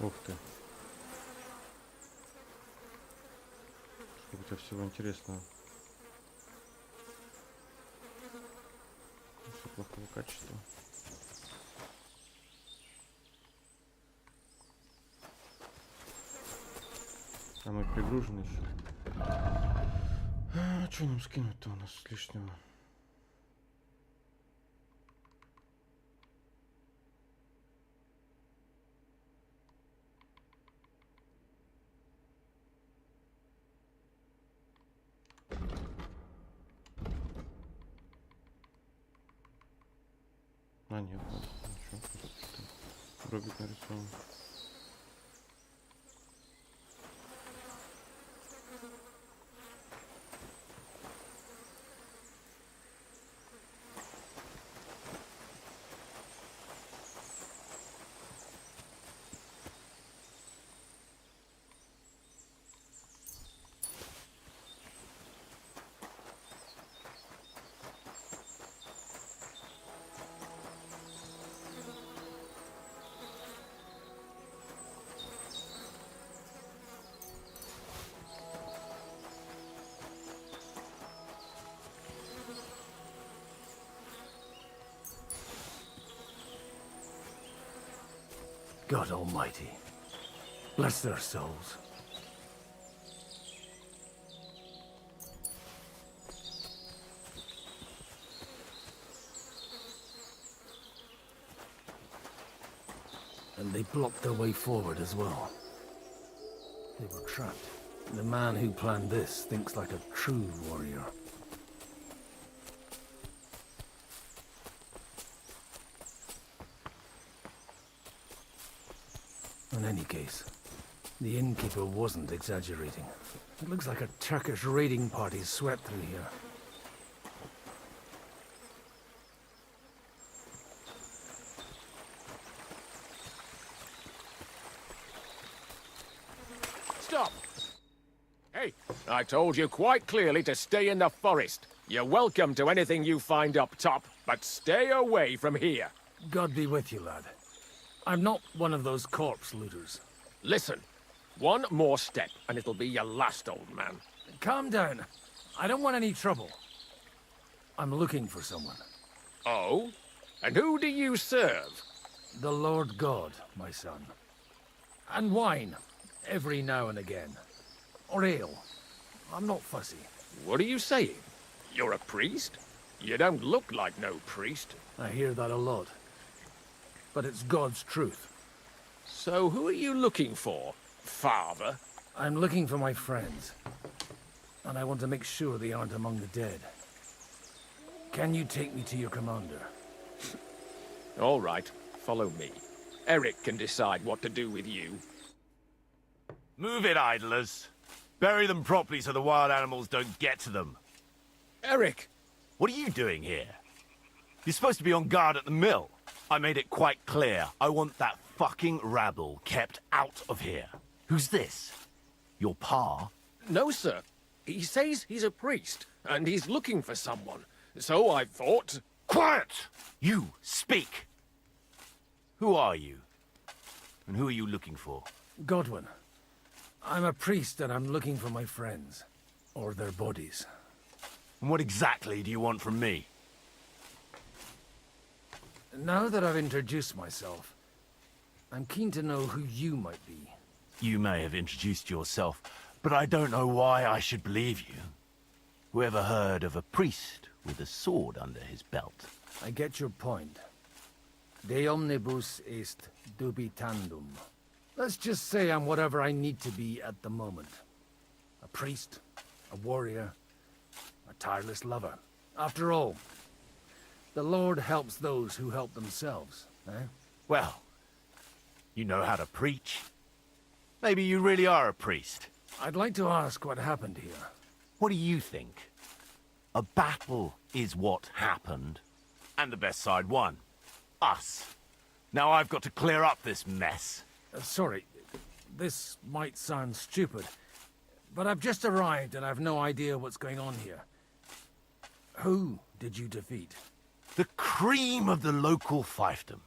Ух ты. Сколько у тебя всего интересного. Все плохого качества. А мы пригружены еще. А что нам скинуть-то у нас лишнего? А, нет, ничего, просто дробик нарисован. God Almighty. Bless their souls. And they blocked their way forward as well. They were trapped. The man who planned this thinks like a true warrior. In any case, The innkeeper wasn't exaggerating. It looks like a Turkish raiding party swept through here. Stop! Hey, I told you quite clearly to stay in the forest. You're welcome to anything you find up top, but stay away from here. God be with you, lad. I'm not one of those corpse looters. Listen, one more step and it'll be your last, old man. Calm down. I don't want any trouble. I'm looking for someone. Oh? And who do you serve? The Lord God, my son. And wine, every now and again. Or ale. I'm not fussy. What are you saying? You're a priest? You don't look like no priest. I hear that a lot. But it's God's truth. So who are you looking for, Father? I'm looking for my friends. And I want to make sure they aren't among the dead. Can you take me to your commander? All right, follow me. Eric can decide what to do with you. Move it, idlers. Bury them properly so the wild animals don't get to them. Eric! What are you doing here? You're supposed to be on guard at the mill. I made it quite clear. I want that fucking rabble kept out of here. Who's this? Your pa? No, sir. He says he's a priest, and he's looking for someone. So I thought... Quiet! You, speak! Who are you? And who are you looking for? Godwin. I'm a priest and I'm looking for my friends. Or their bodies. And what exactly do you want from me? Now that I've introduced myself, I'm keen to know who you might be. You may have introduced yourself, but I don't know why I should believe you. Whoever heard of a priest with a sword under his belt? I get your point. De omnibus est dubitandum. Let's just say I'm whatever I need to be at the moment. A priest, a warrior, a tireless lover. After all, the Lord helps those who help themselves, eh? Well, you know how to preach. Maybe you really are a priest. I'd like to ask what happened here. What do you think? A battle is what happened, and the best side won. Us. Now I've got to clear up this mess. Sorry, this might sound stupid, but I've just arrived and I've no idea what's going on here. Who did you defeat? The cream of the local fiefdom.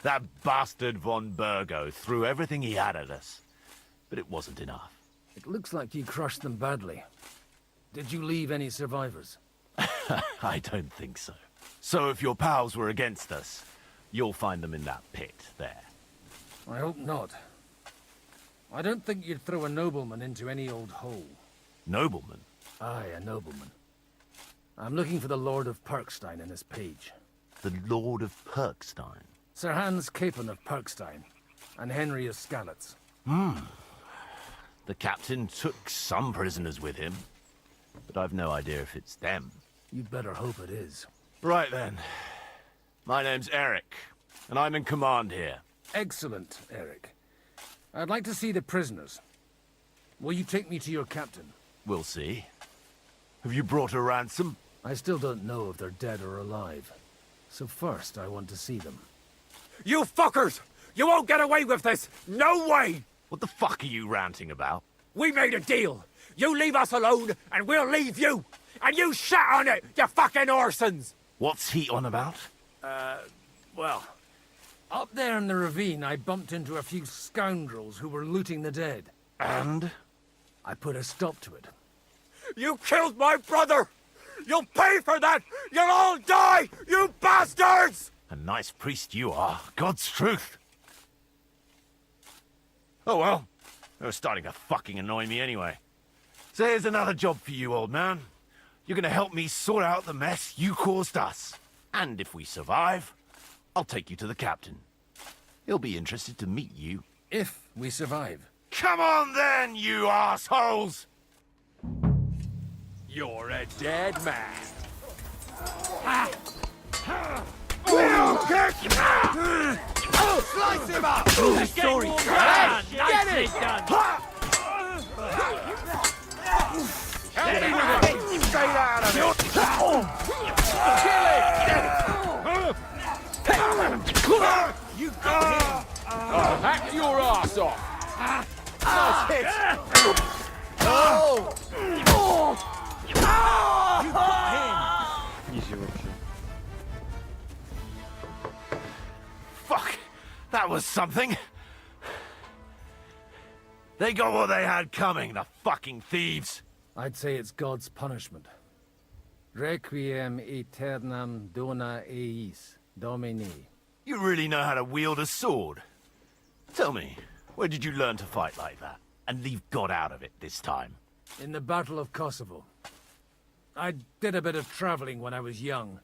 That bastard von Burgo threw everything he had at us, but it wasn't enough. It looks like you crushed them badly. Did you leave any survivors? I don't think so. So if your pals were against us, you'll find them in that pit there. I hope not. I don't think you'd throw a nobleman into any old hole. Nobleman? Aye, a nobleman. I'm looking for the Lord of Perkstein and his page. The Lord of Perkstein? Sir Hans Capon of Perkstein, and Henry of Skalitz. The captain took some prisoners with him, but I've no idea if it's them. You'd better hope it is. Right then. My name's Eric, and I'm in command here. Excellent, Eric. I'd like to see the prisoners. Will you take me to your captain? We'll see. Have you brought a ransom? I still don't know if they're dead or alive. So first, I want to see them. You fuckers! You won't get away with this! No way! What the fuck are you ranting about? We made a deal. You leave us alone, and we'll leave you! And you shat on it, you fucking orsons! What's he on about? Well, up there in the ravine, I bumped into a few scoundrels who were looting the dead. And? I put a stop to it. You killed my brother! You'll pay for that! You'll all die, you bastards! A nice priest you are. God's truth. Oh well, they were starting to fucking annoy me anyway. So here's another job for you, old man. You're gonna help me sort out the mess you caused us. And if we survive, I'll take you to the captain. He'll be interested to meet you. If we survive. Come on then, you assholes! You're a dead man. Slice him up! Sorry. Get it! Straight out of it! Kill it! You got him! Hack your ass off! Nice hit! Oh! You got him! Изи вообще. Fuck! That was something! They got what they had coming, the fucking thieves! I'd say it's God's punishment. Requiem aeternam dona eis, Domini. You really know how to wield a sword? Tell me, where did you learn to fight like that? And leave God out of it this time? In the Battle of Kosovo. I did a bit of traveling when I was young,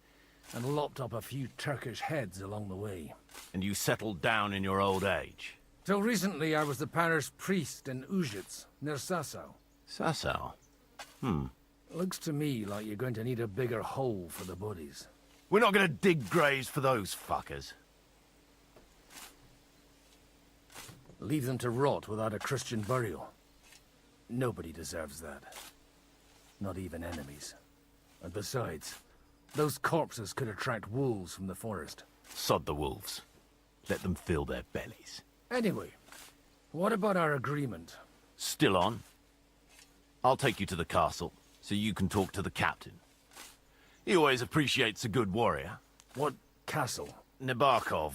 and lopped up a few Turkish heads along the way. And you settled down in your old age? Till recently I was the parish priest in Ujits, near Sasau. Sasau? Looks to me like you're going to need a bigger hole for the bodies. We're not gonna dig graves for those fuckers. Leave them to rot without a Christian burial. Nobody deserves that. Not even enemies. And besides, those corpses could attract wolves from the forest. Sod the wolves. Let them fill their bellies. Anyway, what about our agreement? Still on? I'll take you to the castle, so you can talk to the captain. He always appreciates a good warrior. What castle? Nabarkov.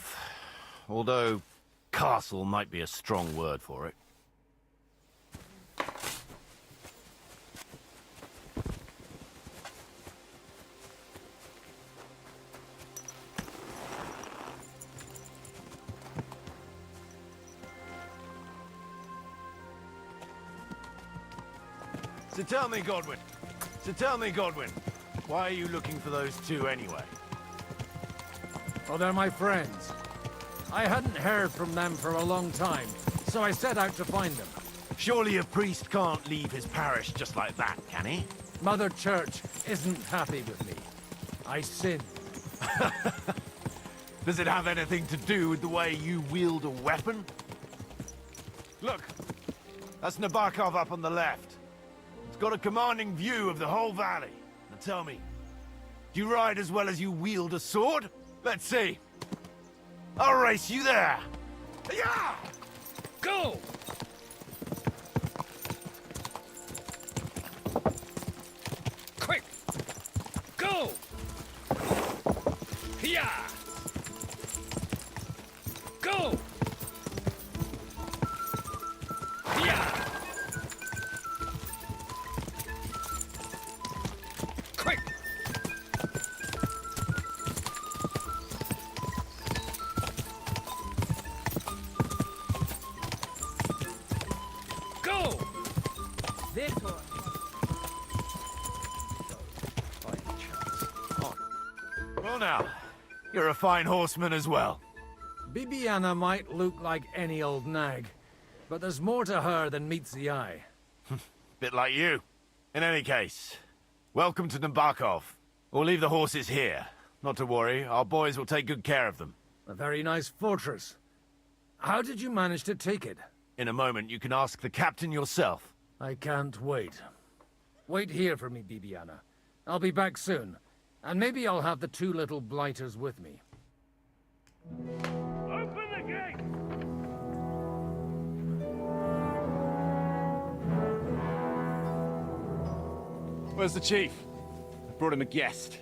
Although, castle might be a strong word for it. So tell me, Godwin, why are you looking for those two anyway? Oh, they're my friends. I hadn't heard from them for a long time, so I set out to find them. Surely a priest can't leave his parish just like that, can he? Mother Church isn't happy with me. I sinned. Does it have anything to do with the way you wield a weapon? Look, that's Nabarkov up on the left. It's got a commanding view of the whole valley. Now tell me, do you ride as well as you wield a sword? Let's see. I'll race you there. Yeah! Go! Quick! Go! Yeah! Go! Yeah! Quick! Go! This one. Well now, you're a fine horseman as well. Bibiana might look like any old nag, but there's more to her than meets the eye. Bit like you. In any case, welcome to Nabarkov. We'll leave the horses here. Not to worry, our boys will take good care of them. A very nice fortress. How did you manage to take it? In a moment, you can ask the captain yourself. I can't wait. Wait here for me, Bibiana. I'll be back soon. And maybe I'll have the two little blighters with me. Open the gate! Where's the chief? I brought him a guest.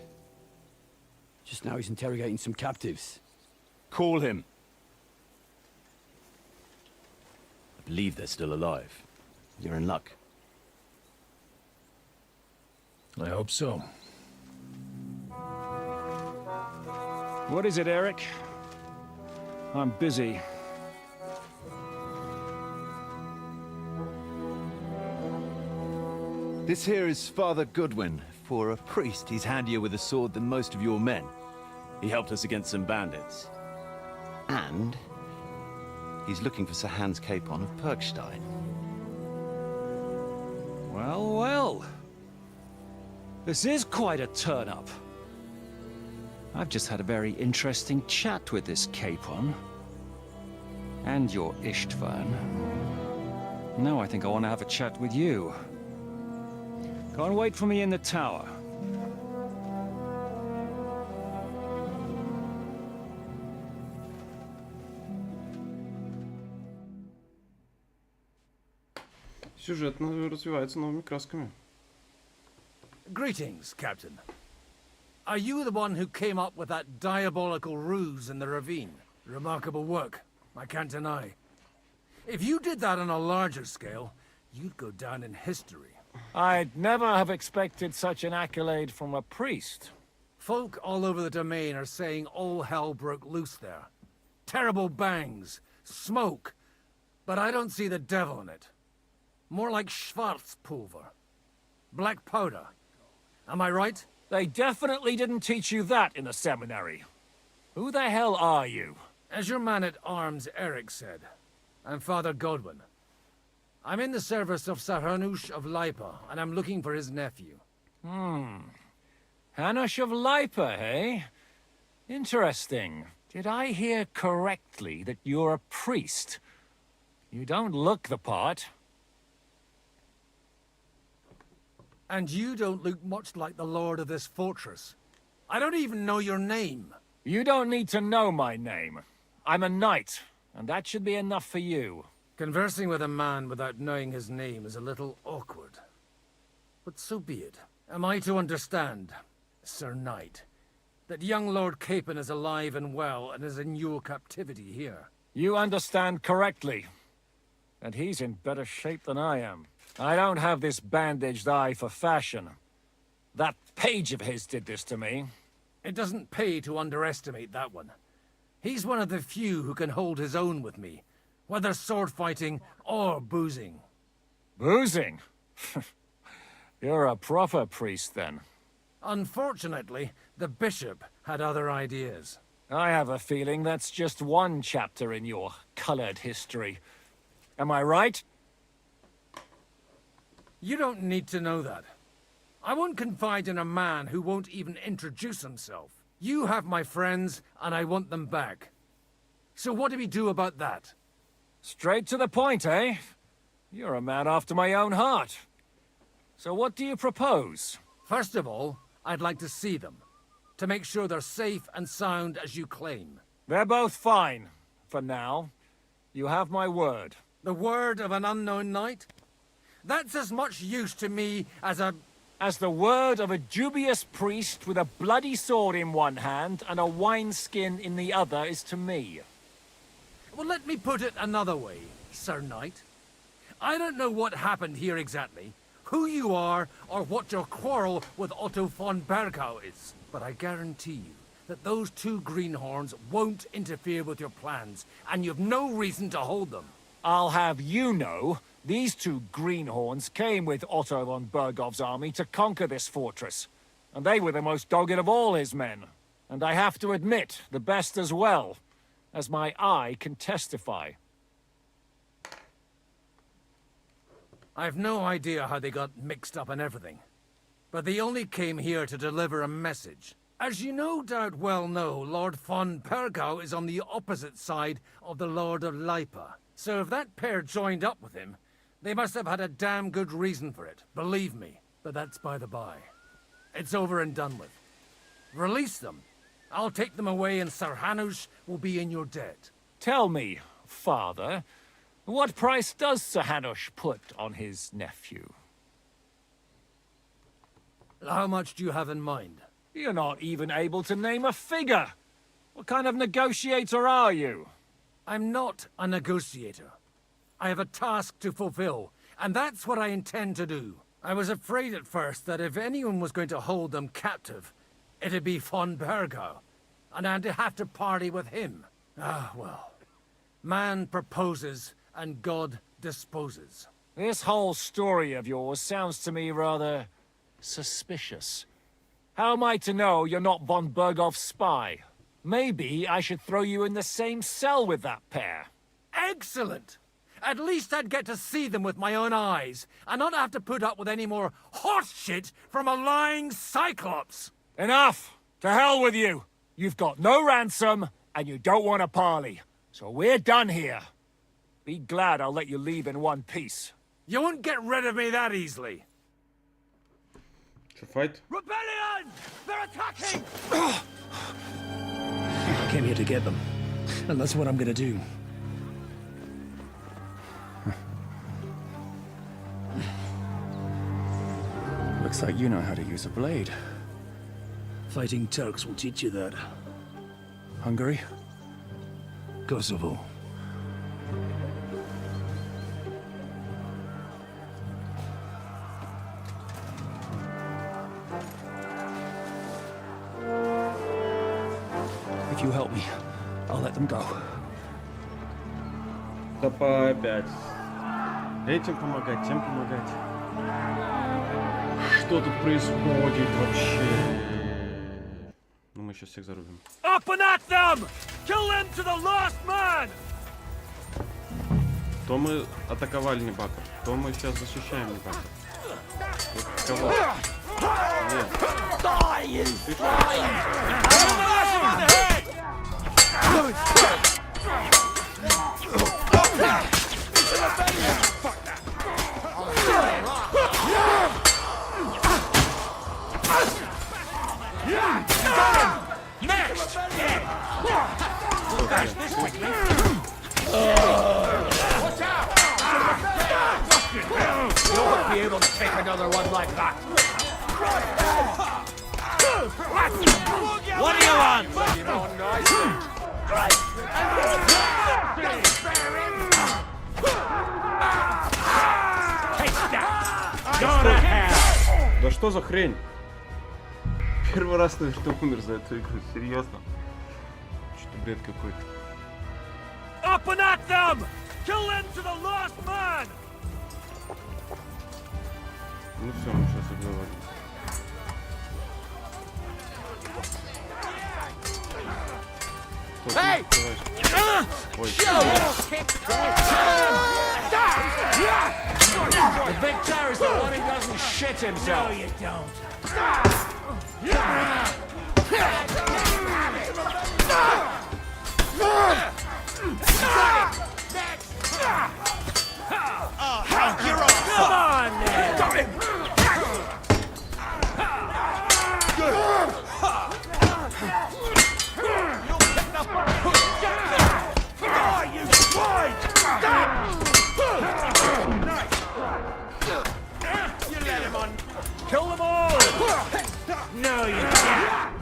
Just now he's interrogating some captives. Call him. I believe they're still alive. You're in luck. I hope so. What is it, Eric? I'm busy. This here is Father Goodwin. For a priest, he's handier with a sword than most of your men. He helped us against some bandits. And he's looking for Sir Hans Capon of Perkstein. Well, well. This is quite a turn-up. I've just had a very interesting chat with this Capon. And your Istvan. Now I think I want to have a chat with you. Can't wait for me in the tower. Сюжет развивается новыми красками. Greetings, Captain. Are you the one who came up with that diabolical ruse in the ravine? Remarkable work, I can't deny. If you did that on a larger scale, you'd go down in history. I'd never have expected such an accolade from a priest. Folk all over the domain are saying all hell broke loose there. Terrible bangs, smoke, but I don't see the devil in it. More like Schwarzpulver. Black powder. Am I right? They definitely didn't teach you that in the seminary. Who the hell are you? As your man-at-arms Eric said, I'm Father Godwin. I'm in the service of Sarhanush of Lipa, and I'm looking for his nephew. Hanush of Lipa, eh? Interesting. Did I hear correctly that you're a priest? You don't look the part. And you don't look much like the lord of this fortress. I don't even know your name. You don't need to know my name. I'm a knight, and that should be enough for you. Conversing with a man without knowing his name is a little awkward. But so be it. Am I to understand, Sir Knight, that young Lord Capon is alive and well and is in your captivity here? You understand correctly. And he's in better shape than I am. I don't have this bandaged eye for fashion. That page of his did this to me. It doesn't pay to underestimate that one. He's one of the few who can hold his own with me, whether sword fighting or boozing. Boozing? You're a proper priest, then. Unfortunately, the bishop had other ideas. I have a feeling that's just one chapter in your colored history. Am I right? You don't need to know that. I won't confide in a man who won't even introduce himself. You have my friends, and I want them back. So what do we do about that? Straight to the point, eh? You're a man after my own heart. So what do you propose? First of all, I'd like to see them, to make sure they're safe and sound as you claim. They're both fine, for now. You have my word. The word of an unknown knight? That's as much use to me as the word of a dubious priest with a bloody sword in one hand and a wineskin in the other is to me. Well, let me put it another way, Sir Knight. I don't know what happened here exactly, who you are, or what your quarrel with Otto von Bergau is. But I guarantee you that those two greenhorns won't interfere with your plans, and you've no reason to hold them. I'll have you know, these two greenhorns came with Otto von Bergov's army to conquer this fortress. And they were the most dogged of all his men. And I have to admit, the best as well, as my eye can testify. I've no idea how they got mixed up in everything. But they only came here to deliver a message. As you no doubt well know, Lord von Bergau is on the opposite side of the Lord of Lipa. So if that pair joined up with him, they must have had a damn good reason for it, believe me. But that's by the by. It's over and done with. Release them. I'll take them away and Sarhanush will be in your debt. Tell me, Father, what price does Sarhanush put on his nephew? How much do you have in mind? You're not even able to name a figure. What kind of negotiator are you? I'm not a negotiator. I have a task to fulfill, and that's what I intend to do. I was afraid at first that if anyone was going to hold them captive, it'd be von Bergau, and I'd have to party with him. Ah, well. Man proposes, and God disposes. This whole story of yours sounds to me rather suspicious. How am I to know you're not von Bergov's spy? Maybe I should throw you in the same cell with that pair. Excellent! At least I'd get to see them with my own eyes, and not have to put up with any more horse shit from a lying cyclops! Enough! To hell with you! You've got no ransom, and you don't want a parley. So we're done here. Be glad I'll let you leave in one piece. You won't get rid of me that easily. Что, файт? Rebellion! They're attacking! I came here to get them, and that's what I'm gonna do. Looks like you know how to use a blade. Fighting Turks will teach you that. Hungary? Kosovo. If you help me, I'll let them go. Топай опять. Этим помогать, тем помогать. Что тут происходит вообще? Ну мы сейчас всех зарубим. Up and at them! Kill them to the last man! То мы атаковали Небаков, то мы сейчас защищаем Небаков. Кого? Нет. You won't be able to take another one like that. What do you want? Да что за хрень? Первый раз, что умер за эту игру, серьезно. Что-то бред какой-то. Up and at them! Kill them to the last man! Ну все, мы сейчас обзываем. Hey! Ой. The victor is the one who doesn't shit himself. No, you don't. Come on, then! Got him! You let him on! Kill them all! No, you can't!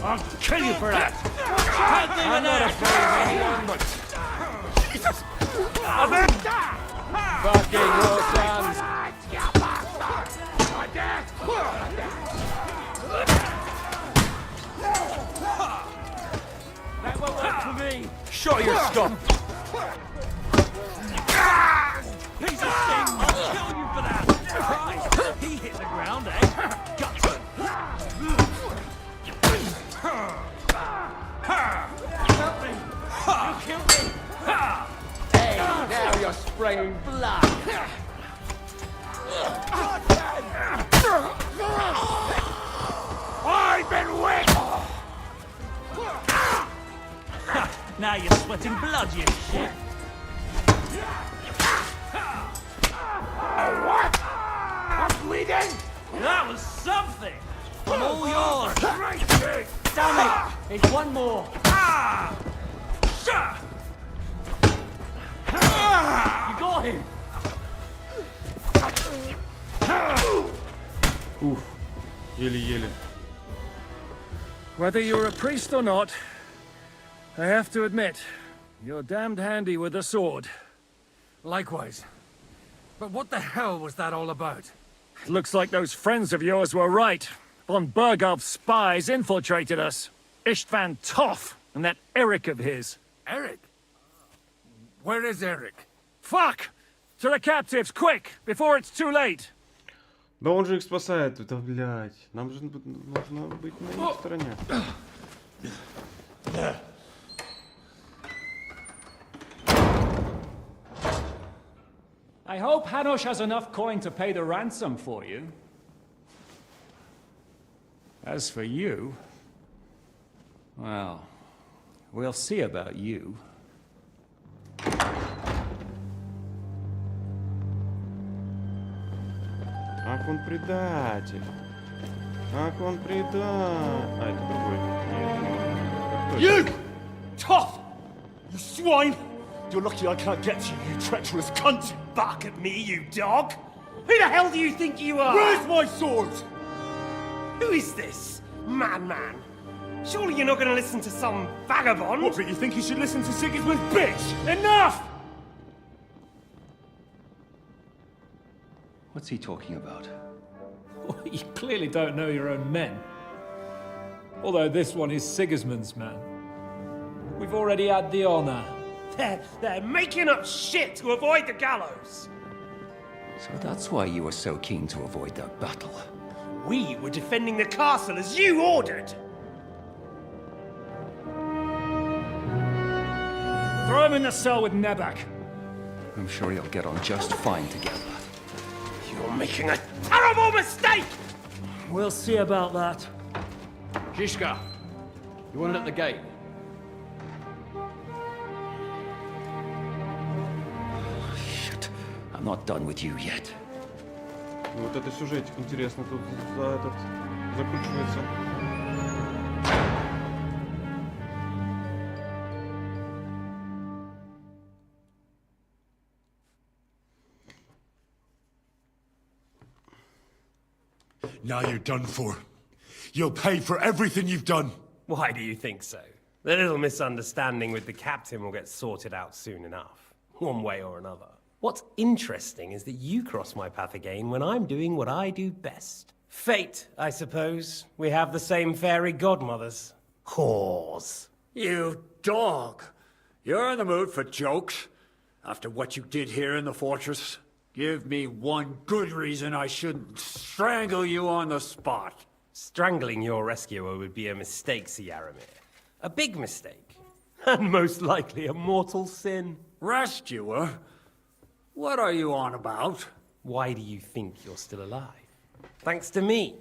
I'll kill you for that! I'm not afraid of anyone, but... Jesus! Fucking Rosans! That won't work for me! Shut your stump! Piece of thing! I'll kill you for that! Christ! He hit the ground, eh? Got him! Help me! You killed me! Hey, now you're spraying blood! I've been wet! Now you're sweating blood, you shit! What? I'm bleeding? That was something! I'm all yours! Damn it! There's one more. You got him! Уф, еле-еле. Whether you're a priest or not, I have to admit, you're damned handy with a sword. Likewise. But what the hell was that all about? Looks like those friends of yours were right. Von Bergov's spies infiltrated us. Istvan Toth and that Eric of his. Eric? Where is Eric? Fuck! To the captives, quick, before it's too late! Да он же их спасает, это, блядь. Нам же нужно быть на их стороне. I hope Hanush has enough coin to pay the ransom for you. As for you... Well, we'll see about you. Ах, он предатель. Ах, он предатель. А, это другой. You! Tough! You swine! You're lucky I can't get to you, you treacherous cunt! Back at me, you dog! Who the hell do you think you are? Where's my sword? Who is this? Man. Surely you're not gonna listen to some vagabond? What, but you think you should listen to Sigismund's bitch? Enough! What's he talking about? You clearly don't know your own men. Although this one is Sigismund's man. We've already had the honor. They're making up shit to avoid the gallows! So that's why you were so keen to avoid that battle. We were defending the castle as you ordered! Throw him in the cell with Nebak. I'm sure you'll get on just fine together. You're making a terrible mistake! We'll see about that. Zhishka, you want it at the gate? Shit, I'm not done with you yet. Вот это сюжетик интересно тут за этот закручивается. Now you're done for. You'll pay for everything you've done. Why do you think so? The little misunderstanding with the captain will get sorted out soon enough, one way or another. What's interesting is that you cross my path again when I'm doing what I do best. Fate, I suppose. We have the same fairy godmothers. Whores. You dog! You're in the mood for jokes? After what you did here in the fortress? Give me one good reason I shouldn't strangle you on the spot. Strangling your rescuer would be a mistake, Sir Yaramir. A big mistake. And most likely a mortal sin. Rescuer? What are you on about? Why do you think you're still alive? Thanks to me.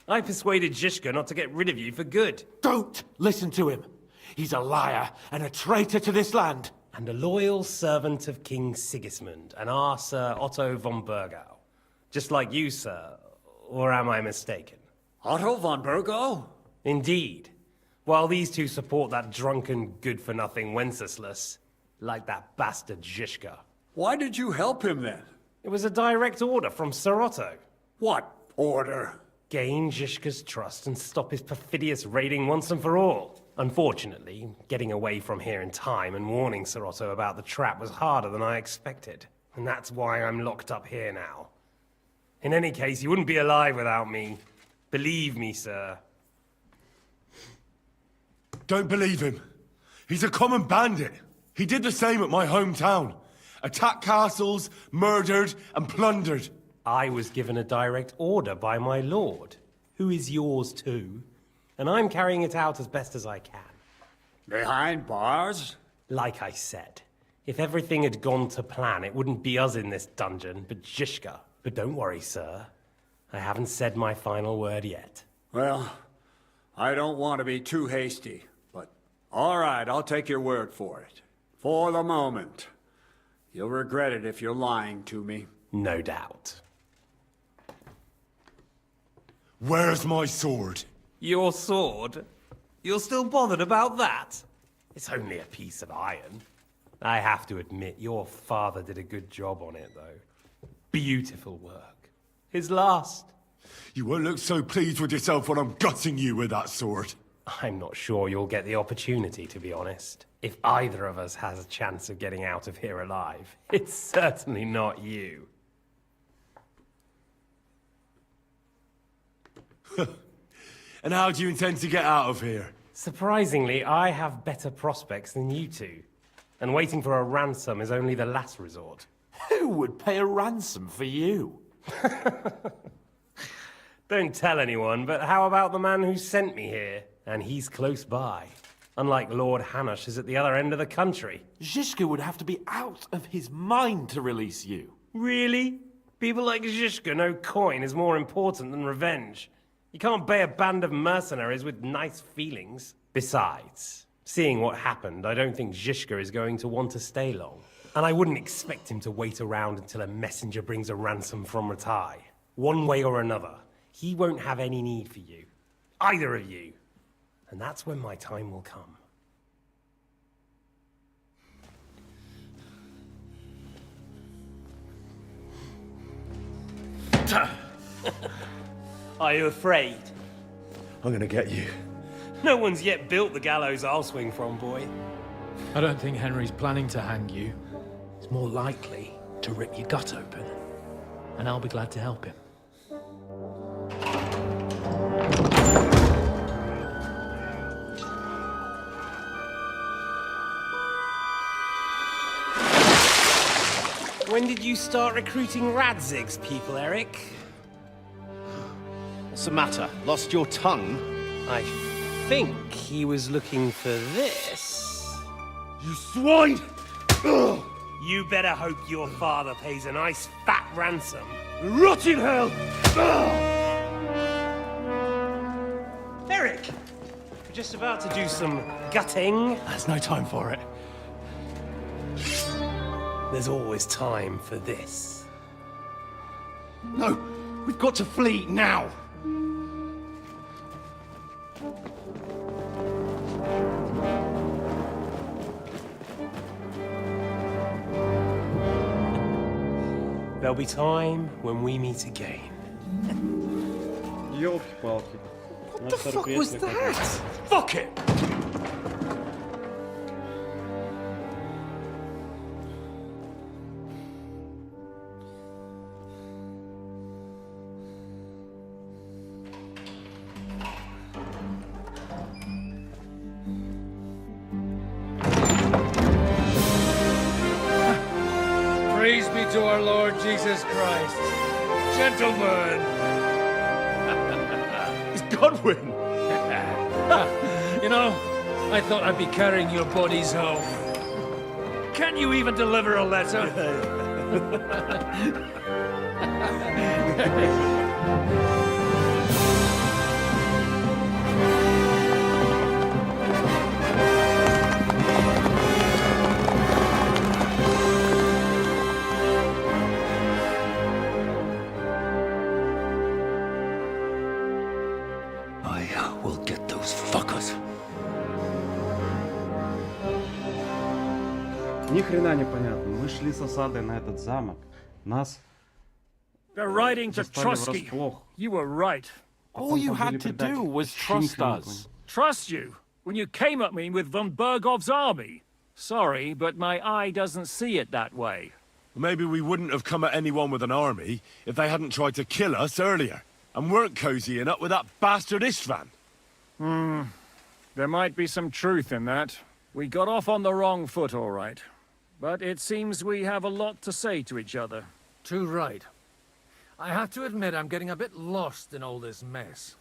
I persuaded Zhishka not to get rid of you for good. Don't listen to him. He's a liar and a traitor to this land. And a loyal servant of King Sigismund and our Sir Otto von Burgau. Just like you, sir. Or am I mistaken? Otto von Burgau? Indeed. While these two support that drunken, good-for-nothing Wenceslas, like that bastard Zhishka. Why did you help him then? It was a direct order from Sir Otto. What order? Gain Zhishka's trust and stop his perfidious raiding once and for all. Unfortunately, getting away from here in time and warning Sir Otto about the trap was harder than I expected. And that's why I'm locked up here now. In any case, you wouldn't be alive without me. Believe me, sir. Don't believe him. He's a common bandit. He did the same at my hometown. Attacked castles, murdered, and plundered. I was given a direct order by my lord, who is yours too. And I'm carrying it out as best as I can. Behind bars? Like I said, if everything had gone to plan, it wouldn't be us in this dungeon, but Zhishka. But don't worry, sir. I haven't said my final word yet. Well, I don't want to be too hasty, but all right, I'll take your word for it. For the moment. You'll regret it if you're lying to me. No doubt. Where's my sword? Your sword? You're still bothered about that? It's only a piece of iron. I have to admit, your father did a good job on it, though. Beautiful work. His last. You won't look so pleased with yourself when I'm gutting you with that sword. I'm not sure you'll get the opportunity, to be honest. If either of us has a chance of getting out of here alive, it's certainly not you. And how do you intend to get out of here? Surprisingly, I have better prospects than you two. And waiting for a ransom is only the last resort. Who would pay a ransom for you? Don't tell anyone, but how about the man who sent me here? And he's close by. Unlike Lord Hanush is at the other end of the country. Zhishka would have to be out of his mind to release you. Really? People like Zhishka know coin is more important than revenge. You can't pay a band of mercenaries with nice feelings. Besides, seeing what happened, I don't think Zhishka is going to want to stay long. And I wouldn't expect him to wait around until a messenger brings a ransom from Ratai. One way or another, he won't have any need for you. Either of you. And that's when my time will come. Are you afraid? I'm gonna get you. No one's yet built the gallows I'll swing from, boy. I don't think Henry's planning to hang you. He's more likely to rip your gut open. And I'll be glad to help him. When did you start recruiting Radzig's people, Eric? What's the matter? Lost your tongue? I think he was looking for this. You swine! Ugh. You better hope your father pays a nice fat ransom. Rot in hell! Ugh. Eric! We're just about to do some gutting. There's no time for it. There's always time for this. No! We've got to flee now! There'll be time when we meet again. Ёлки-палки. What the fuck was that? Fuck it! Praise be to our Lord Jesus Christ. Gentlemen! It's Godwin! You know, I thought I'd be carrying your bodies home. Can you even deliver a letter? I will get those fuckers. Ни хрена не понятно. Мы шли с осадой на этот замок. Нас They're riding to застали Trusky. врасплох. You were right. All you had to do was trust us. Trust you? When you came at me with von Bergov's army? Sorry, but my eye doesn't see it that way. Maybe we wouldn't have come at anyone with an army if they hadn't tried to kill us earlier, and weren't cozying up with that bastard Istvan. There might be some truth in that. We got off on the wrong foot, all right. But it seems we have a lot to say to each other. Too right. I have to admit I'm getting a bit lost in all this mess.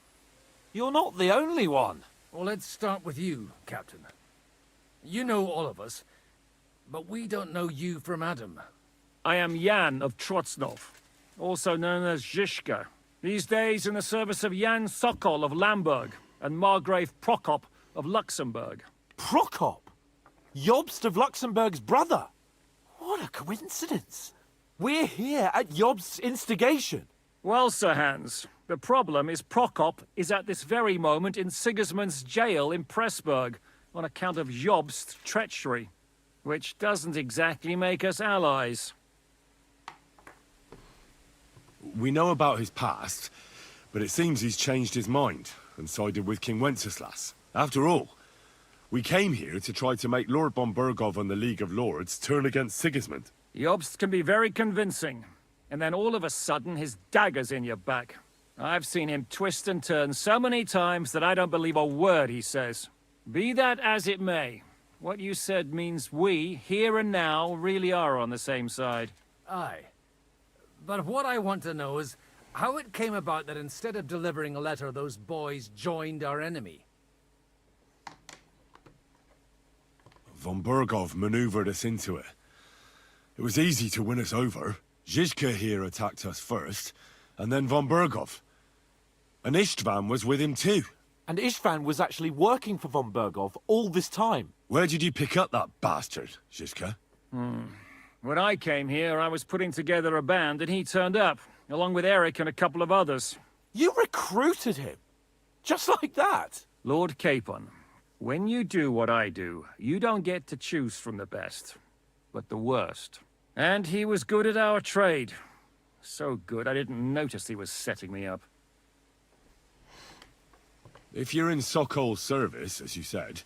You're not the only one. Well, let's start with you, Captain. You know all of us, but we don't know you from Adam. I am Jan of Trotsnov, also known as Zhishka. These days in the service of Jan Sokol of Lamberg and Margrave Prokop of Luxembourg. Prokop? Jobst of Luxembourg's brother? What a coincidence. We're here at Jobst's instigation. Well, Sir Hans, the problem is Prokop is at this very moment in Sigismund's jail in Pressburg on account of Jobst's treachery, which doesn't exactly make us allies. We know about his past, but it seems he's changed his mind and sided with King Wenceslas. After all, we came here to try to make Lord von Bergov and the League of Lords turn against Sigismund. Jobst can be very convincing, and then all of a sudden his dagger's in your back. I've seen him twist and turn so many times that I don't believe a word he says. Be that as it may, what you said means we, here and now, really are on the same side. Aye. But what I want to know is how it came about that instead of delivering a letter, those boys joined our enemy. Von Bergov maneuvered us into it. It was easy to win us over. Zhizka here attacked us first, and then von Bergov. And Istvan was with him too. And Istvan was actually working for von Berghoff all this time. Where did you pick up that bastard, Zizka? When I came here, I was putting together a band and he turned up, along with Eric and a couple of others. You recruited him? Just like that? Lord Capon, when you do what I do, you don't get to choose from the best, but the worst. And he was good at our trade. So good, I didn't notice he was setting me up. If you're in Sokol's service, as you said,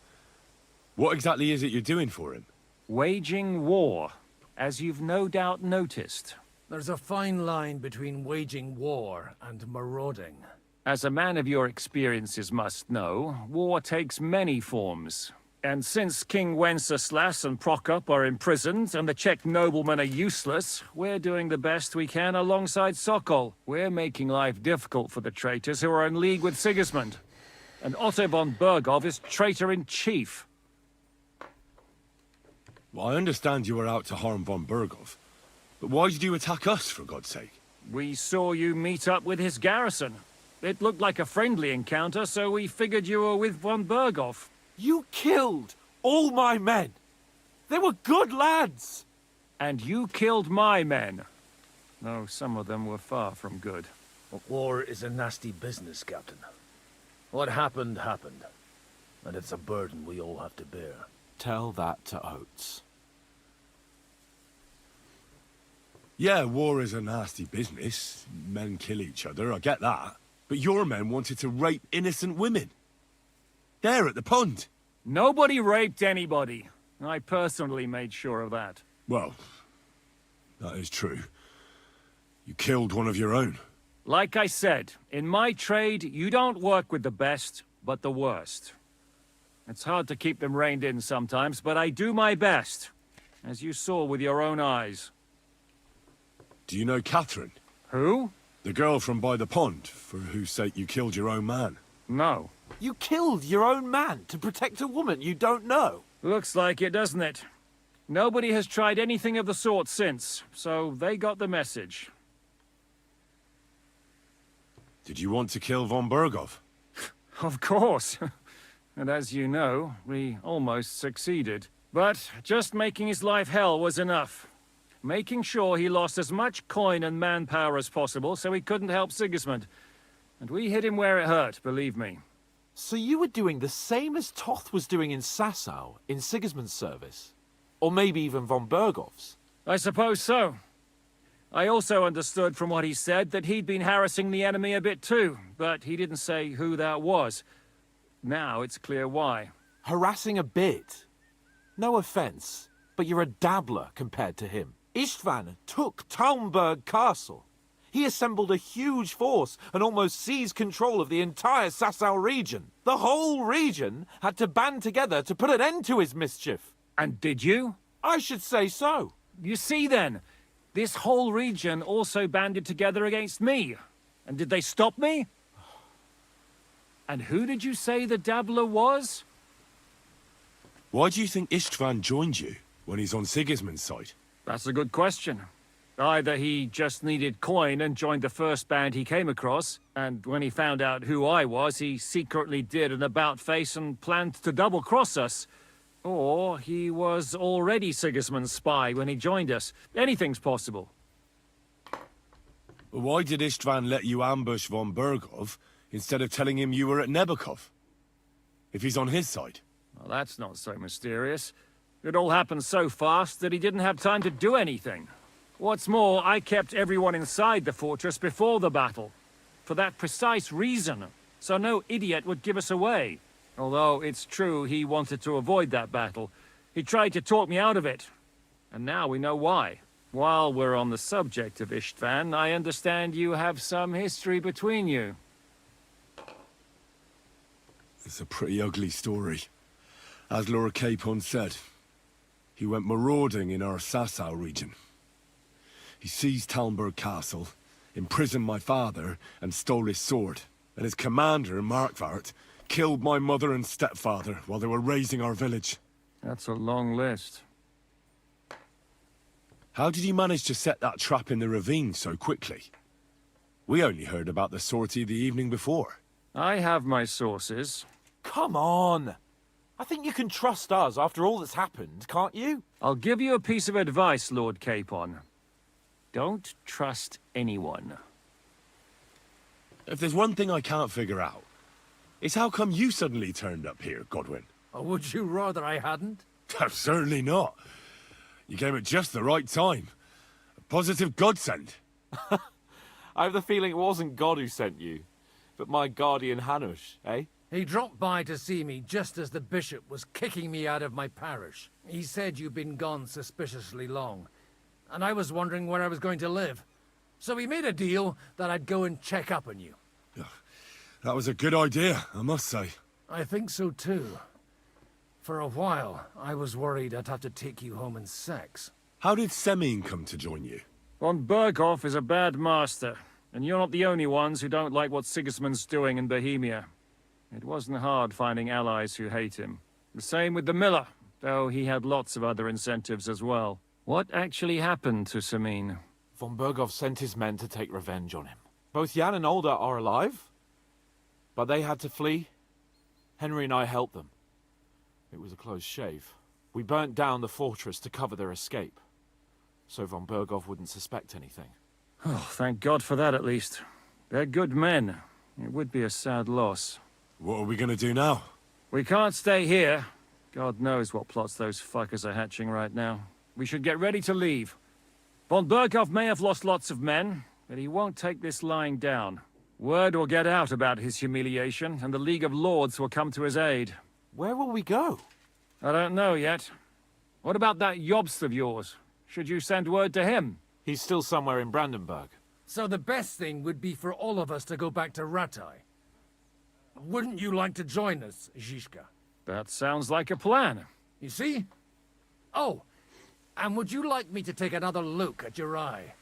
what exactly is it you're doing for him? Waging war, as you've no doubt noticed. There's a fine line between waging war and marauding. As a man of your experiences must know, war takes many forms. And since King Wenceslas and Prokop are imprisoned and the Czech noblemen are useless, we're doing the best we can alongside Sokol. We're making life difficult for the traitors who are in league with Sigismund. And Otto von Berghoff is traitor-in-chief. Well, I understand you were out to harm von Berghoff, but why did you attack us, for God's sake? We saw you meet up with his garrison. It looked like a friendly encounter, so we figured you were with von Berghoff. You killed all my men. They were good lads. And you killed my men. Though some of them were far from good. War is a nasty business, Captain. What happened, happened. And it's a burden we all have to bear. Tell that to Oates. Yeah, war is a nasty business. Men kill each other, I get that. But your men wanted to rape innocent women. There at the pond. Nobody raped anybody. I personally made sure of that. Well, that is true. You killed one of your own. Like I said, in my trade, you don't work with the best, but the worst. It's hard to keep them reined in sometimes, but I do my best, as you saw with your own eyes. Do you know Catherine? Who? The girl from by the pond, for whose sake you killed your own man. No. You killed your own man to protect a woman you don't know? Looks like it, doesn't it? Nobody has tried anything of the sort since, so they got the message. Did you want to kill von Berghoff? Of course. And as you know, we almost succeeded. But just making his life hell was enough. Making sure he lost as much coin and manpower as possible so he couldn't help Sigismund. And we hit him where it hurt, believe me. So you were doing the same as Toth was doing in Sasau, in Sigismund's service? Or maybe even von Berghoff's? I suppose so. I also understood from what he said that he'd been harassing the enemy a bit too, but he didn't say who that was. Now it's clear why. Harassing a bit? No offense, but you're a dabbler compared to him. Istvan took Talmberg Castle. He assembled a huge force and almost seized control of the entire Sasau region. The whole region had to band together to put an end to his mischief. And did you? I should say so. You see then, this whole region also banded together against me. And did they stop me? And who did you say the dabbler was? Why do you think Istvan joined you when he's on Sigismund's side? That's a good question. Either he just needed coin and joined the first band he came across, and when he found out who I was, he secretly did an about-face and planned to double-cross us. Or he was already Sigismund's spy when he joined us. Anything's possible. Why did Istvan let you ambush von Berghoff instead of telling him you were at Nebukov? If he's on his side. Well, that's not so mysterious. It all happened so fast that he didn't have time to do anything. What's more, I kept everyone inside the fortress before the battle. For that precise reason. So no idiot would give us away. Although it's true he wanted to avoid that battle. He tried to talk me out of it. And now we know why. While we're on the subject of Istvan, I understand you have some history between you. It's a pretty ugly story. As Lord Capon said, he went marauding in our Sasau region. He seized Talmberg Castle, imprisoned my father, and stole his sword. And his commander, Markvart, killed my mother and stepfather while they were raising our village. That's a long list. How did you manage to set that trap in the ravine so quickly? We only heard about the sortie the evening before. I have my sources. Come on! I think you can trust us after all that's happened, can't you? I'll give you a piece of advice, Lord Capon. Don't trust anyone. If there's one thing I can't figure out, it's how come you suddenly turned up here, Godwin? Or would you rather I hadn't? Certainly not. You came at just the right time. A positive godsend. I have the feeling it wasn't God who sent you, but my guardian Hanush, eh? He dropped by to see me just as the bishop was kicking me out of my parish. He said you'd been gone suspiciously long, and I was wondering where I was going to live. So he made a deal that I'd go and check up on you. That was a good idea, I must say. I think so too. For a while, I was worried I'd have to take you home in sex. How did Semine come to join you? Von Berghoff is a bad master, and you're not the only ones who don't like what Sigismund's doing in Bohemia. It wasn't hard finding allies who hate him. The same with the miller, though he had lots of other incentives as well. What actually happened to Semine? Von Berghoff sent his men to take revenge on him. Both Jan and Olda are alive, but they had to flee. Henry and I helped them. It was a close shave. We burnt down the fortress to cover their escape, so Von Berghoff wouldn't suspect anything. Oh, thank God for that at least. They're good men. It would be a sad loss. What are we gonna do now? We can't stay here. God knows what plots those fuckers are hatching right now. We should get ready to leave. Von Berghoff may have lost lots of men, but he won't take this lying down. Word will get out about his humiliation, and the League of Lords will come to his aid. Where will we go? I don't know yet. What about that Jobst of yours? Should you send word to him? He's still somewhere in Brandenburg. So the best thing would be for all of us to go back to Rattay. Wouldn't you like to join us, Zizka? That sounds like a plan. You see? Oh, and would you like me to take another look at your eye?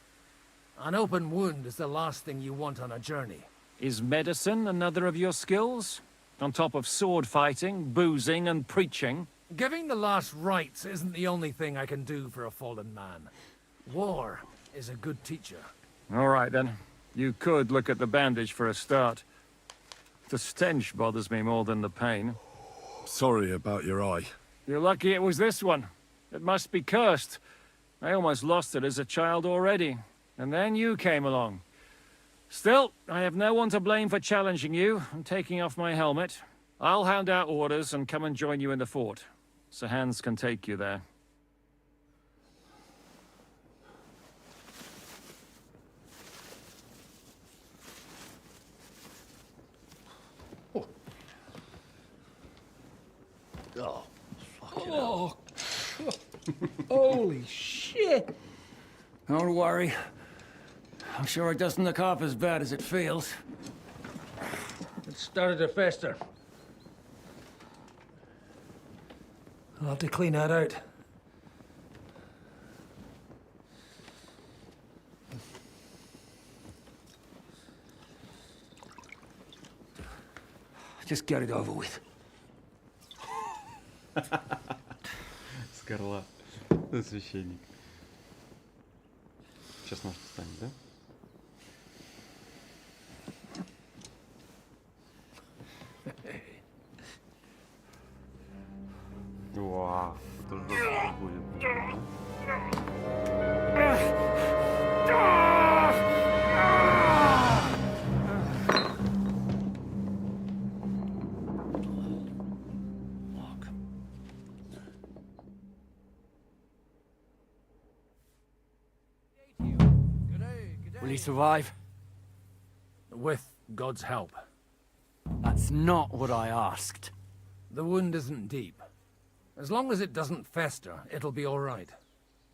An open wound is the last thing you want on a journey. Is medicine another of your skills? On top of sword fighting, boozing, and preaching? Giving the last rites isn't the only thing I can do for a fallen man. War is a good teacher. All right, then. You could look at the bandage for a start. The stench bothers me more than the pain. Sorry about your eye. You're lucky it was this one. It must be cursed. I almost lost it as a child already. And then you came along. Still, I have no one to blame for challenging you and taking off my helmet. I'll hand out orders and come and join you in the fort. Sir Hans can take you there. Oh, fucking hell. Holy shit! Don't worry. I'm sure it doesn't look half as bad as it feels. It started to fester. I'll have to clean that out. Just get it over with. Скорла. Священник. Сейчас наш станет, да? Вау, это жестко будет. Will he survive? With God's help. That's not what I asked. The wound isn't deep. As long as it doesn't fester, it'll be all right.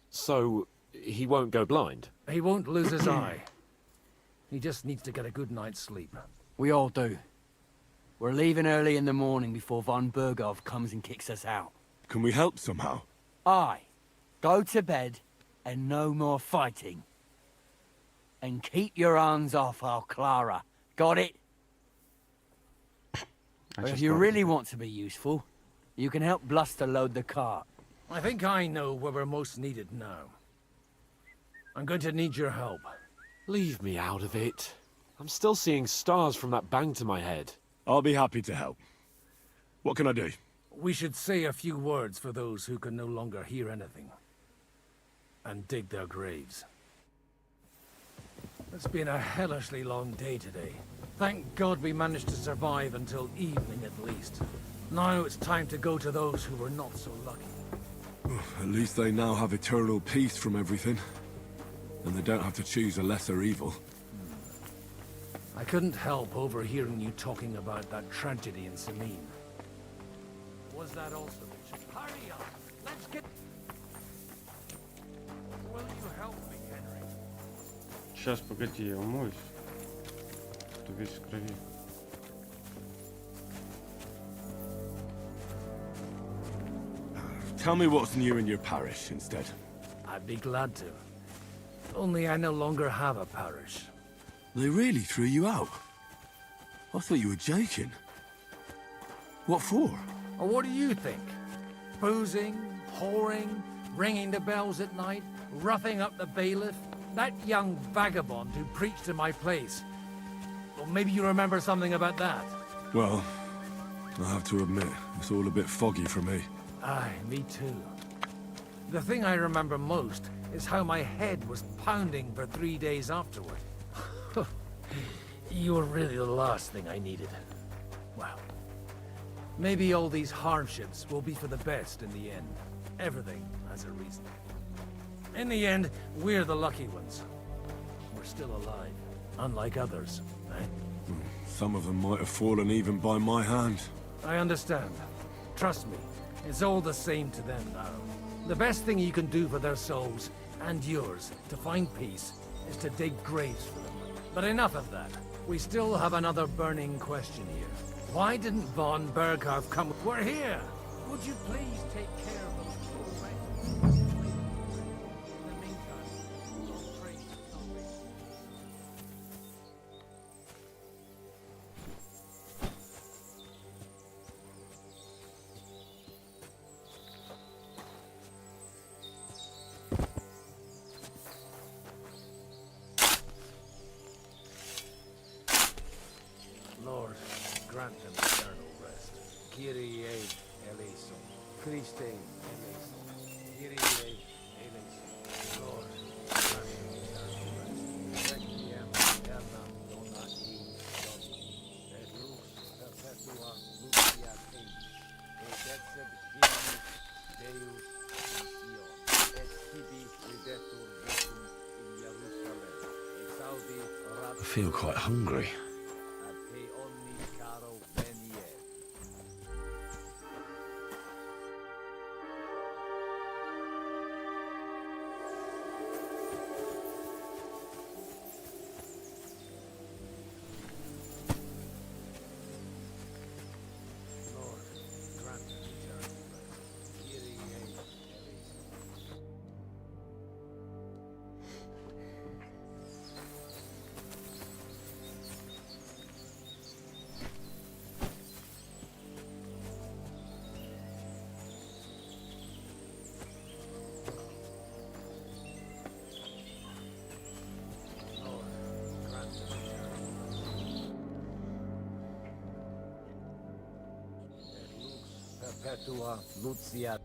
So, he won't go blind? He won't lose his eye. He just needs to get a good night's sleep. We all do. We're leaving early in the morning before Von Berghoff comes and kicks us out. Can we help somehow? Aye. Go to bed and no more fighting. And keep your hands off our Clara. Got it? But if you really want to be useful, you can help Bluster load the cart. I think I know where we're most needed now. I'm going to need your help. Leave me out of it. I'm still seeing stars from that bang to my head. I'll be happy to help. What can I do? We should say a few words for those who can no longer hear anything. And dig their graves. It's been a hellishly long day today. Thank God we managed to survive until evening at least. Now it's time to go to those who were not so lucky. At least they now have eternal peace from everything. And they don't have to choose a lesser evil. I couldn't help overhearing you talking about that tragedy in Sameen. Was that also the... Hurry up! Let's get... Will you help me, Henry? Сейчас, погоди, я умоюсь. Что весь в крови. Tell me what's new in your parish instead. I'd be glad to. Only I no longer have a parish. They really threw you out? I thought you were joking. What for? Or what do you think? Boozing, whoring, ringing the bells at night, roughing up the bailiff? That young vagabond who preached in my place. Well, maybe you remember something about that. Well, I have to admit, it's all a bit foggy for me. Aye, me too. The thing I remember most is how my head was pounding for 3 days afterward. You were really the last thing I needed. Well, maybe all these hardships will be for the best in the end. Everything has a reason. In the end, we're the lucky ones. We're still alive, unlike others, eh? Some of them might have fallen even by my hand. I understand. Trust me, it's all the same to them now. The best thing you can do for their souls, and yours, to find peace, is to dig graves for them. But enough of that. We still have another burning question here. Why didn't von Berghoff come? We're here! Would you please take care of those poor wretches? In the meantime, don't pray for salvation. Lord, grant them eternal rest. Kyrie eleison. Christe eleison. Kyrie eleison. Lord, grant them eternal rest. Requiem aeternam dona ei Domini. Et lux perpetua lucia tentis. Et decet hymnis Deus in Sion. Et tibi videtur vicum in Jerusalem. Exaudi I feel quite hungry. Perpetua Lucia.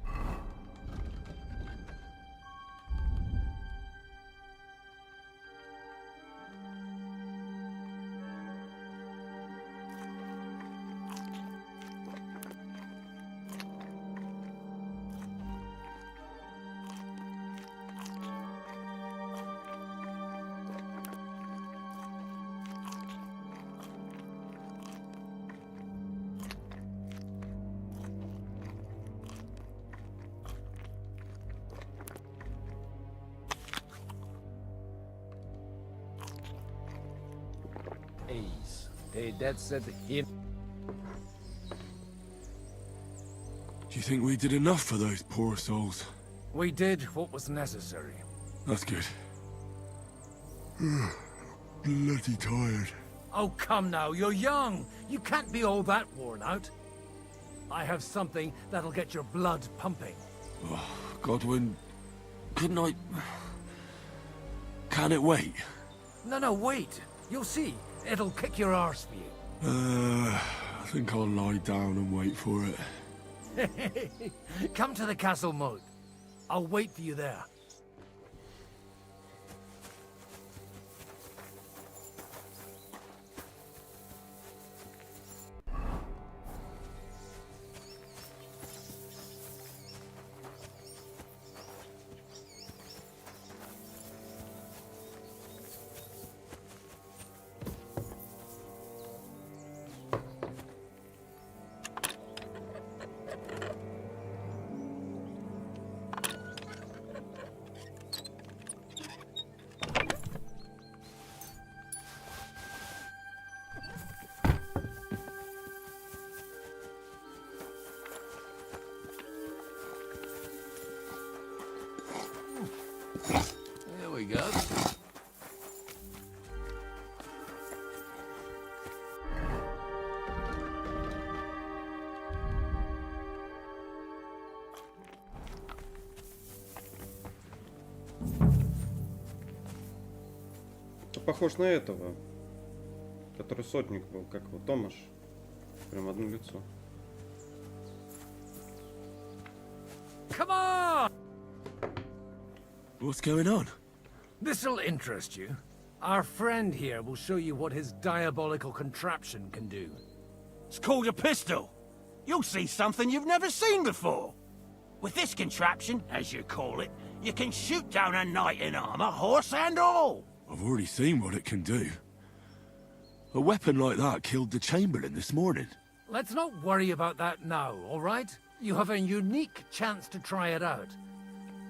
That's him. Do you think we did enough for those poor souls? We did what was necessary. That's good. Bloody tired. Oh, come now, you're young. You can't be all that worn out. I have something that'll get your blood pumping. Oh, Godwin, couldn't I... Can it wait? No, wait. You'll see. It'll kick your arse for you. I think I'll lie down and wait for it. Come to the castle moat. I'll wait for you there. There we go. Похож на этого, который сотник был, как его, Томаш. Прям одно лицо. Come on! What's going on? This'll interest you. Our friend here will show you what his diabolical contraption can do. It's called a pistol. You'll see something you've never seen before. With this contraption, as you call it, you can shoot down a knight in armor, horse and all. I've already seen what it can do. A weapon like that killed the Chamberlain this morning. Let's not worry about that now, all right? You have a unique chance to try it out.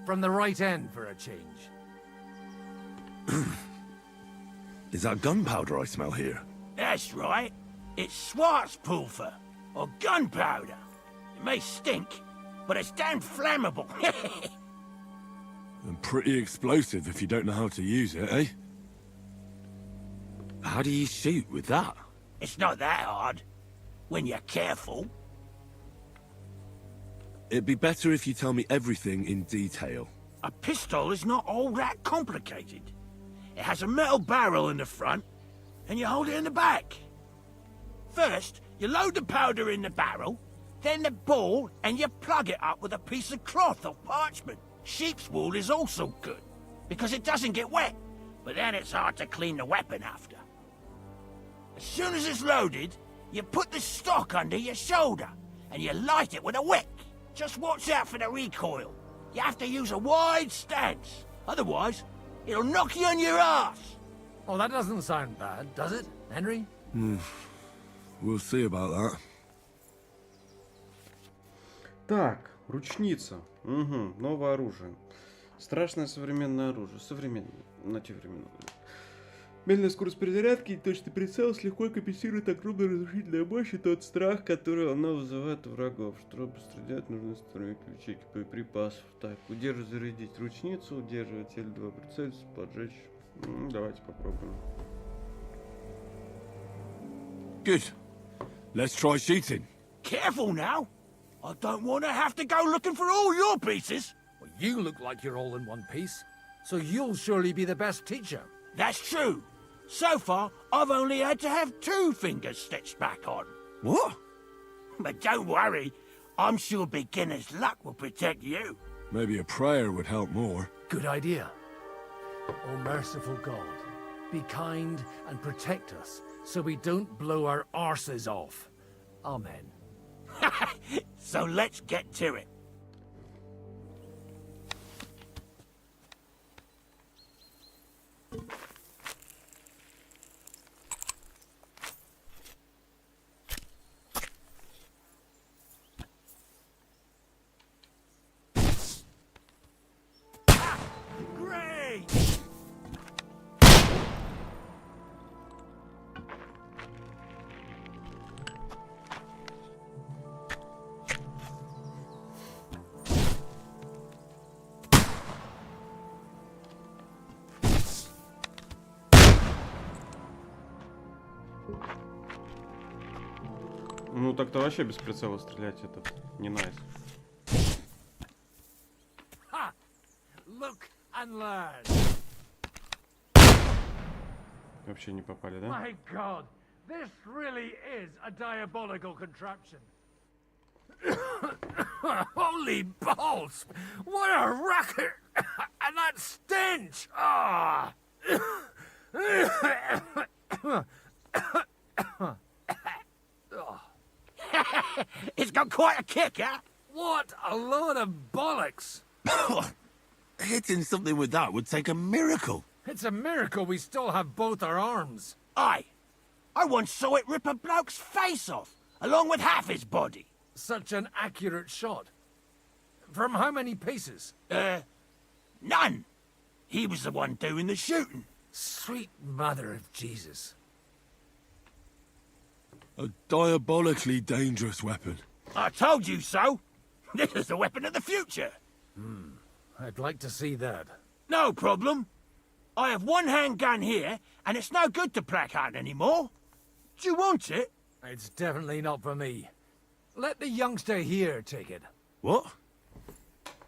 From the right end for a change. Is that gunpowder I smell here? That's right. It's Schwarzpulver, or gunpowder. It may stink, but it's damn flammable. And pretty explosive if you don't know how to use it, eh? How do you shoot with that? It's not that hard, when you're careful. It'd be better if you tell me everything in detail. A pistol is not all that complicated. It has a metal barrel in the front, and you hold it in the back. First, you load the powder in the barrel, then the ball, and you plug it up with a piece of cloth or parchment. Sheep's wool is also good, because it doesn't get wet, but then it's hard to clean the weapon after. As soon as it's loaded, you put the stock under your shoulder, and you light it with a wick. Just watch out for the recoil. You have to use a wide stance, otherwise it'll knock you on your ass. Oh, that doesn't sound bad, does it, Henry? We'll see about that. Так, ручница. Угу, новое оружие. Страшное современное оружие. Современное. На те времена. Медленная скорость перезарядки и точный прицел легко компенсирует огромную разрушительную мощь и тот страх, который она вызывает у врагов. Чтобы стрелять, нужно строить ячейки боеприпасов. Так, удерживать, зарядить ручницу, удерживать L2 прицелиться, поджечь. Давайте попробуем. Good. Let's try shooting. Careful now. I don't want to have to go looking for all your pieces. Well, you look like you're all in one piece, so you'll surely be the best teacher. That's true. So far, I've only had to have 2 fingers stitched back on. What? But don't worry. I'm sure beginner's luck will protect you. Maybe a prayer would help more. Good idea. O merciful God, be kind and protect us so we don't blow our arses off. Amen. So let's get to it. Great! Ну так-то вообще без прицела стрелять этот не найс. Ha! Look and learn. Вообще не попали, да? My God, This really is a diabolical contraption. Holy balls! What a racket! And that stench! Ah! It's got quite a kick, huh? What a load of bollocks! Hitting something with that would take a miracle. It's a miracle we still have both our arms. Aye. I once saw it rip a bloke's face off, along with half his body. Such an accurate shot. From how many paces? None. He was the one doing the shooting. Sweet mother of Jesus. A diabolically dangerous weapon. I told you so. This is the weapon of the future. I'd like to see that. No problem. I have one handgun here, and it's no good to placard anymore. Do you want it? It's definitely not for me. Let the youngster here take it. What?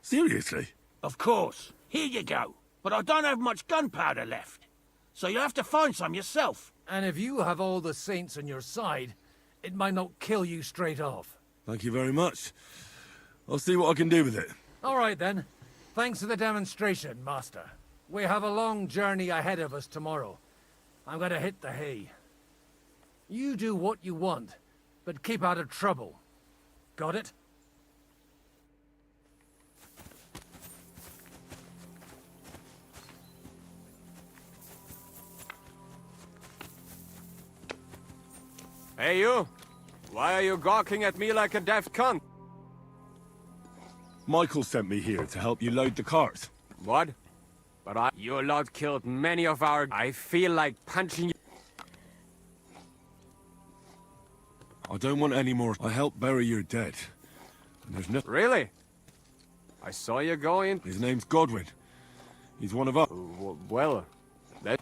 Seriously? Of course. Here you go. But I don't have much gunpowder left. So you'll have to find some yourself. And if you have all the saints on your side, it might not kill you straight off. Thank you very much. I'll see what I can do with it. All right, then. Thanks for the demonstration, Master. We have a long journey ahead of us tomorrow. I'm gonna hit the hay. You do what you want, but keep out of trouble. Got it? Hey, you! Why are you gawking at me like a daft cunt? Michael sent me here to help you load the cart. What? But your lot killed many of our... I feel like punching you. I don't want any more. I helped bury your dead. And there's nothing... Really? I saw you going... His name's Godwin. He's one of us. Well,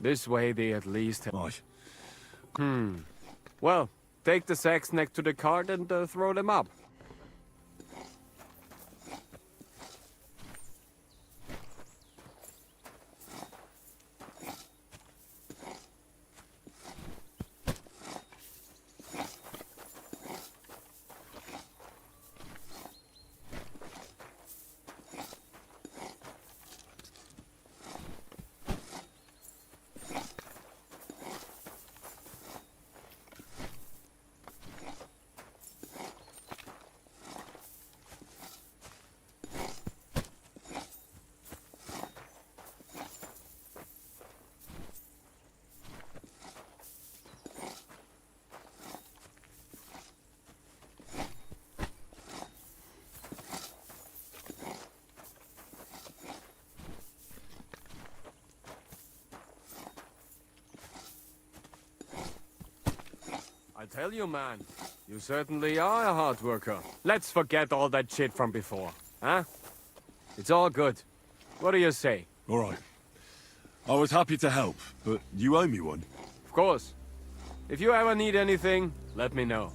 this way they at least... Aye. Well, take the sacks next to the cart and throw them up. I tell you, man, you certainly are a hard worker. Let's forget all that shit from before, huh? It's all good. What do you say? All right. I was happy to help, but you owe me one. Of course. If you ever need anything, let me know.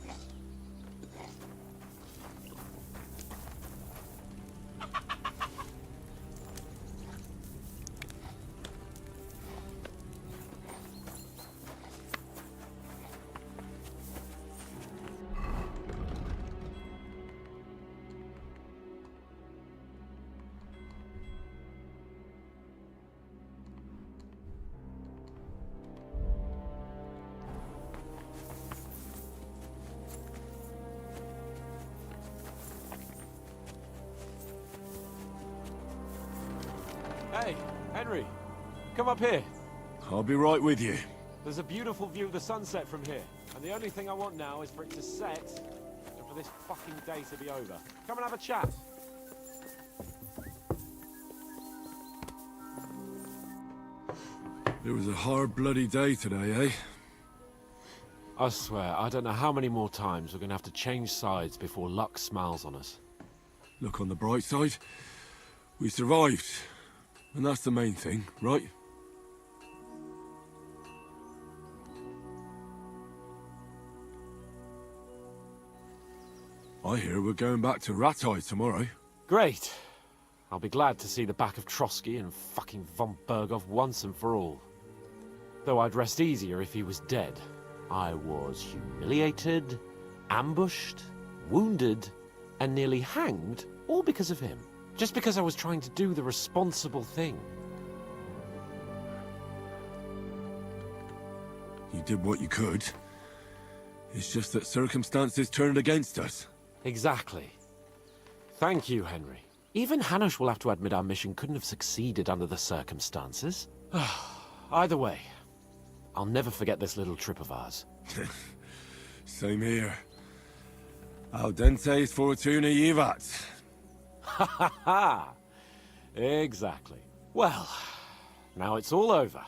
Hey, Henry, come up here. I'll be right with you. There's a beautiful view of the sunset from here, and the only thing I want now is for it to set, and for this fucking day to be over. Come and have a chat. It was a hard bloody day today, eh? I swear, I don't know how many more times we're gonna have to change sides before luck smiles on us. Look on the bright side. We survived. And that's the main thing, right? I hear we're going back to Rattay tomorrow. Great. I'll be glad to see the back of Trotsky and fucking von Berghoff once and for all. Though I'd rest easier if he was dead. I was humiliated, ambushed, wounded, and nearly hanged, all because of him. Just because I was trying to do the responsible thing. You did what you could. It's just that circumstances turned against us. Exactly. Thank you, Henry. Even Hanush will have to admit our mission couldn't have succeeded under the circumstances. Either way, I'll never forget this little trip of ours. Same here. Al dente's fortuna jivat. Ha ha ha! Exactly. Well, now it's all over.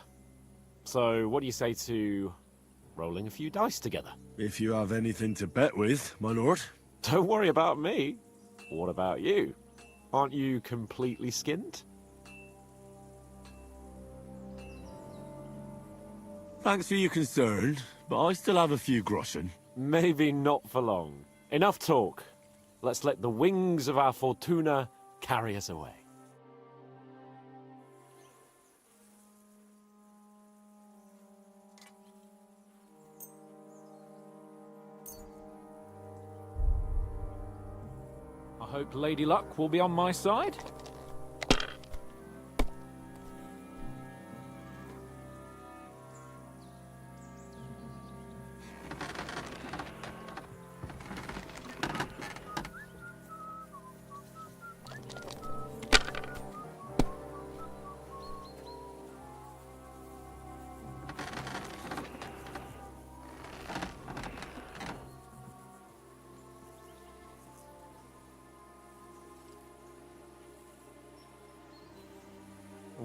So, what do you say to rolling a few dice together? If you have anything to bet with, my lord. Don't worry about me. What about you? Aren't you completely skinned? Thanks for your concern, but I still have a few groschen. Maybe not for long. Enough talk. Let's let the wings of our fortuna carry us away. I hope Lady Luck will be on my side.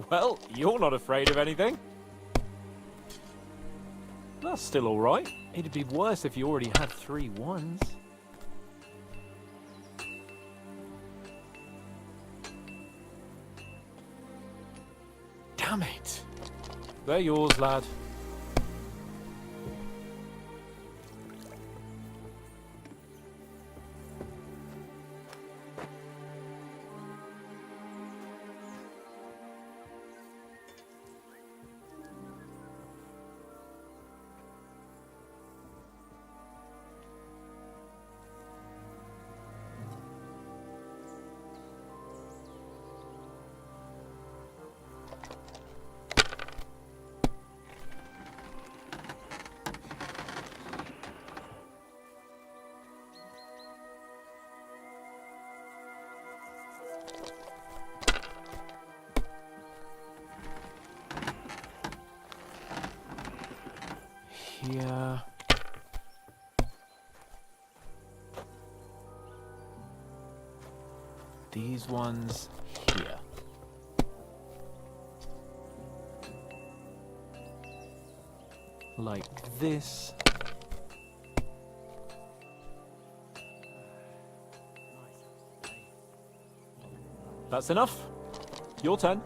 Well, you're not afraid of anything. That's still all right. It'd be worse if you already had 3 ones. Damn it. They're yours, lad. Here. These ones here. Like this. That's enough. Your turn.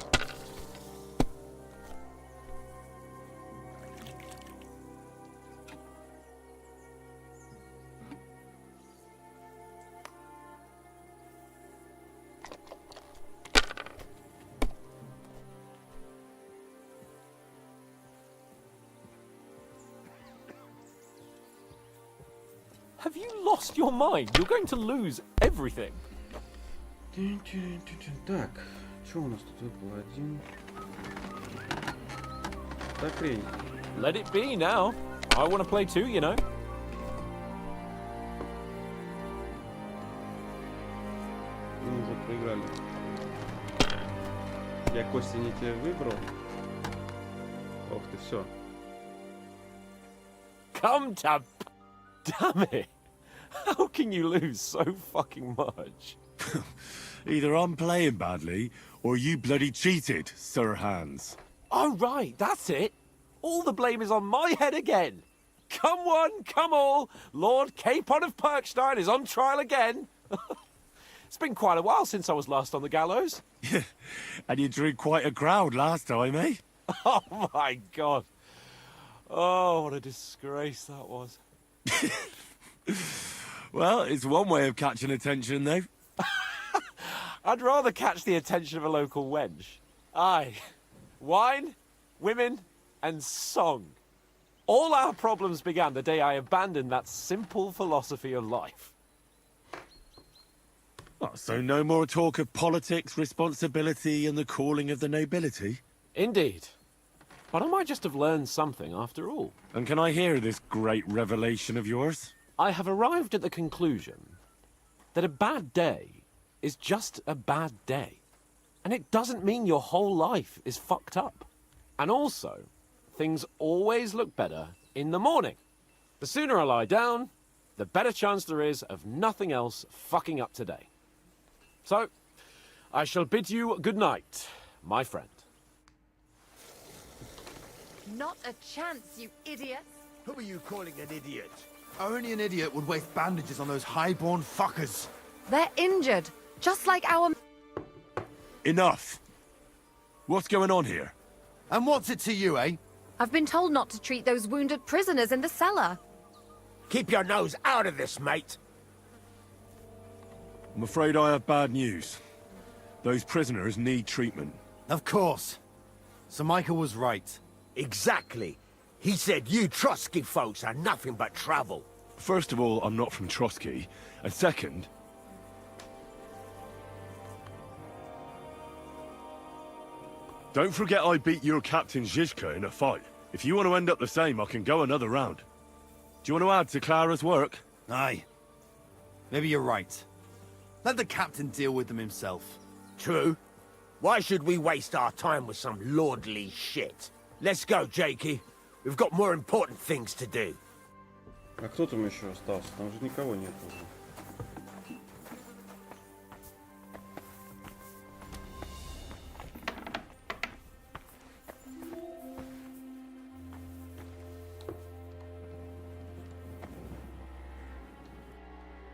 Have you lost your mind? You're going to lose everything. Так, что у нас тут выпало? 1. Да хрень. Let it be now. I want to play too, you know. Мы уже проиграли. Я кости не те выбрал. Ох ты, все. Come to... Damn it. How can you lose so fucking much? Either I'm playing badly, or you bloody cheated, Sir Hans. Oh, right, that's it. All the blame is on my head again. Come one, come all. Lord Capon of Perkstein is on trial again. It's been quite a while since I was last on the gallows. And you drew quite a crowd last time, eh? Oh, my God. Oh, what a disgrace that was. Well, it's one way of catching attention, though. I'd rather catch the attention of a local wench. Aye. Wine, women, and song. All our problems began the day I abandoned that simple philosophy of life. What, so no more talk of politics, responsibility, and the calling of the nobility? Indeed. But I might just have learned something after all. And can I hear this great revelation of yours? I have arrived at the conclusion that a bad day is just a bad day. And it doesn't mean your whole life is fucked up. And also, things always look better in the morning. The sooner I lie down, the better chance there is of nothing else fucking up today. So, I shall bid you good night, my friend. Not a chance, you idiots. Who are you calling an idiot? Only an idiot would waste bandages on those high-born fuckers. They're injured, just like our... Enough! What's going on here? And what's it to you, eh? I've been told not to treat those wounded prisoners in the cellar. Keep your nose out of this, mate. I'm afraid I have bad news. Those prisoners need treatment. Of course. Sir Michael was right. Exactly. He said you Trotsky folks are nothing but trouble. First of all, I'm not from Trotsky. And second... Don't forget I beat your Captain Zizka in a fight. If you want to end up the same, I can go another round. Do you want to add to Clara's work? Aye. Maybe you're right. Let the captain deal with them himself. True. Why should we waste our time with some lordly shit? Let's go, Jakey. We've got more important things to do. А кто там еще остался? Там же никого нет уже.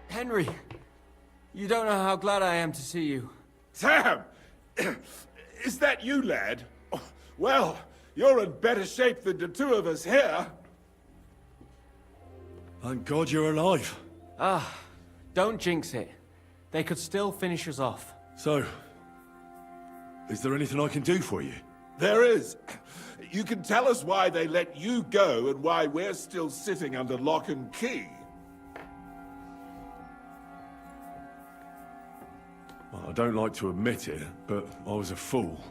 Henry, you don't know how glad I am to see you. Sam! Is that you, lad? Well, you're in better shape than the two of us here. Thank God you're alive. Ah, don't jinx it. They could still finish us off. So, is there anything I can do for you? There is. You can tell us why they let you go and why we're still sitting under lock and key. Well, I don't like to admit it, but I was a fool.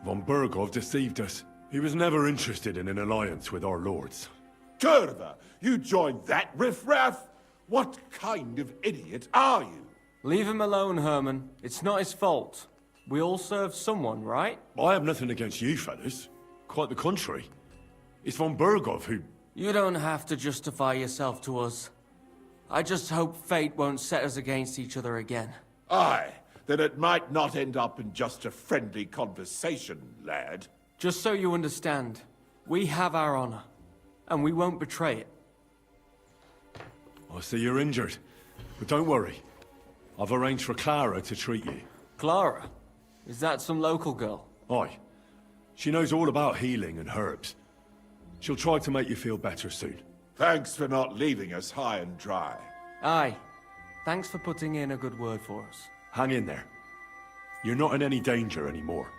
Von Bergov deceived us. He was never interested in an alliance with our lords. Kurva, you joined that riffraff? What kind of idiot are you? Leave him alone, Herman. It's not his fault. We all serve someone, right? I have nothing against you, fellas. Quite the contrary. It's von Bergov who... You don't have to justify yourself to us. I just hope fate won't set us against each other again. Aye, then it might not end up in just a friendly conversation, lad. Just so you understand, we have our honor, and we won't betray it. I see you're injured, but don't worry. I've arranged for Clara to treat you. Clara? Is that some local girl? Aye. She knows all about healing and herbs. She'll try to make you feel better soon. Thanks for not leaving us high and dry. Aye. Thanks for putting in a good word for us. Hang in there. You're not in any danger anymore.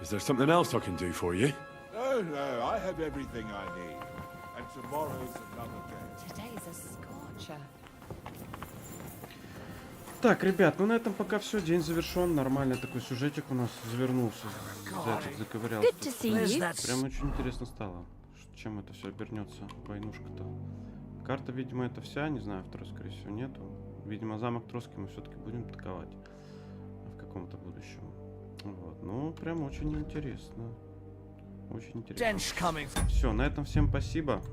Is there something else I can do for you? No, I have everything I need. And tomorrow's another day. Today's a scorcher. Так, ребят, ну на этом пока все. День завершен. Нормальный такой сюжетик у нас завернулся. Зайчик заковырялся. Прям очень интересно стало. Чем это все обернется, войнушка-то. Карта, видимо, это вся. Не знаю, второй, скорее всего, нету. Видимо, замок Троцкий мы все-таки будем атаковать в каком-то будущем. Вот. Ну, прям очень интересно. Очень интересно. Все, на этом всем спасибо.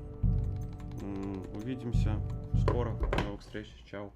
Увидимся скоро. До новых встреч. Чао.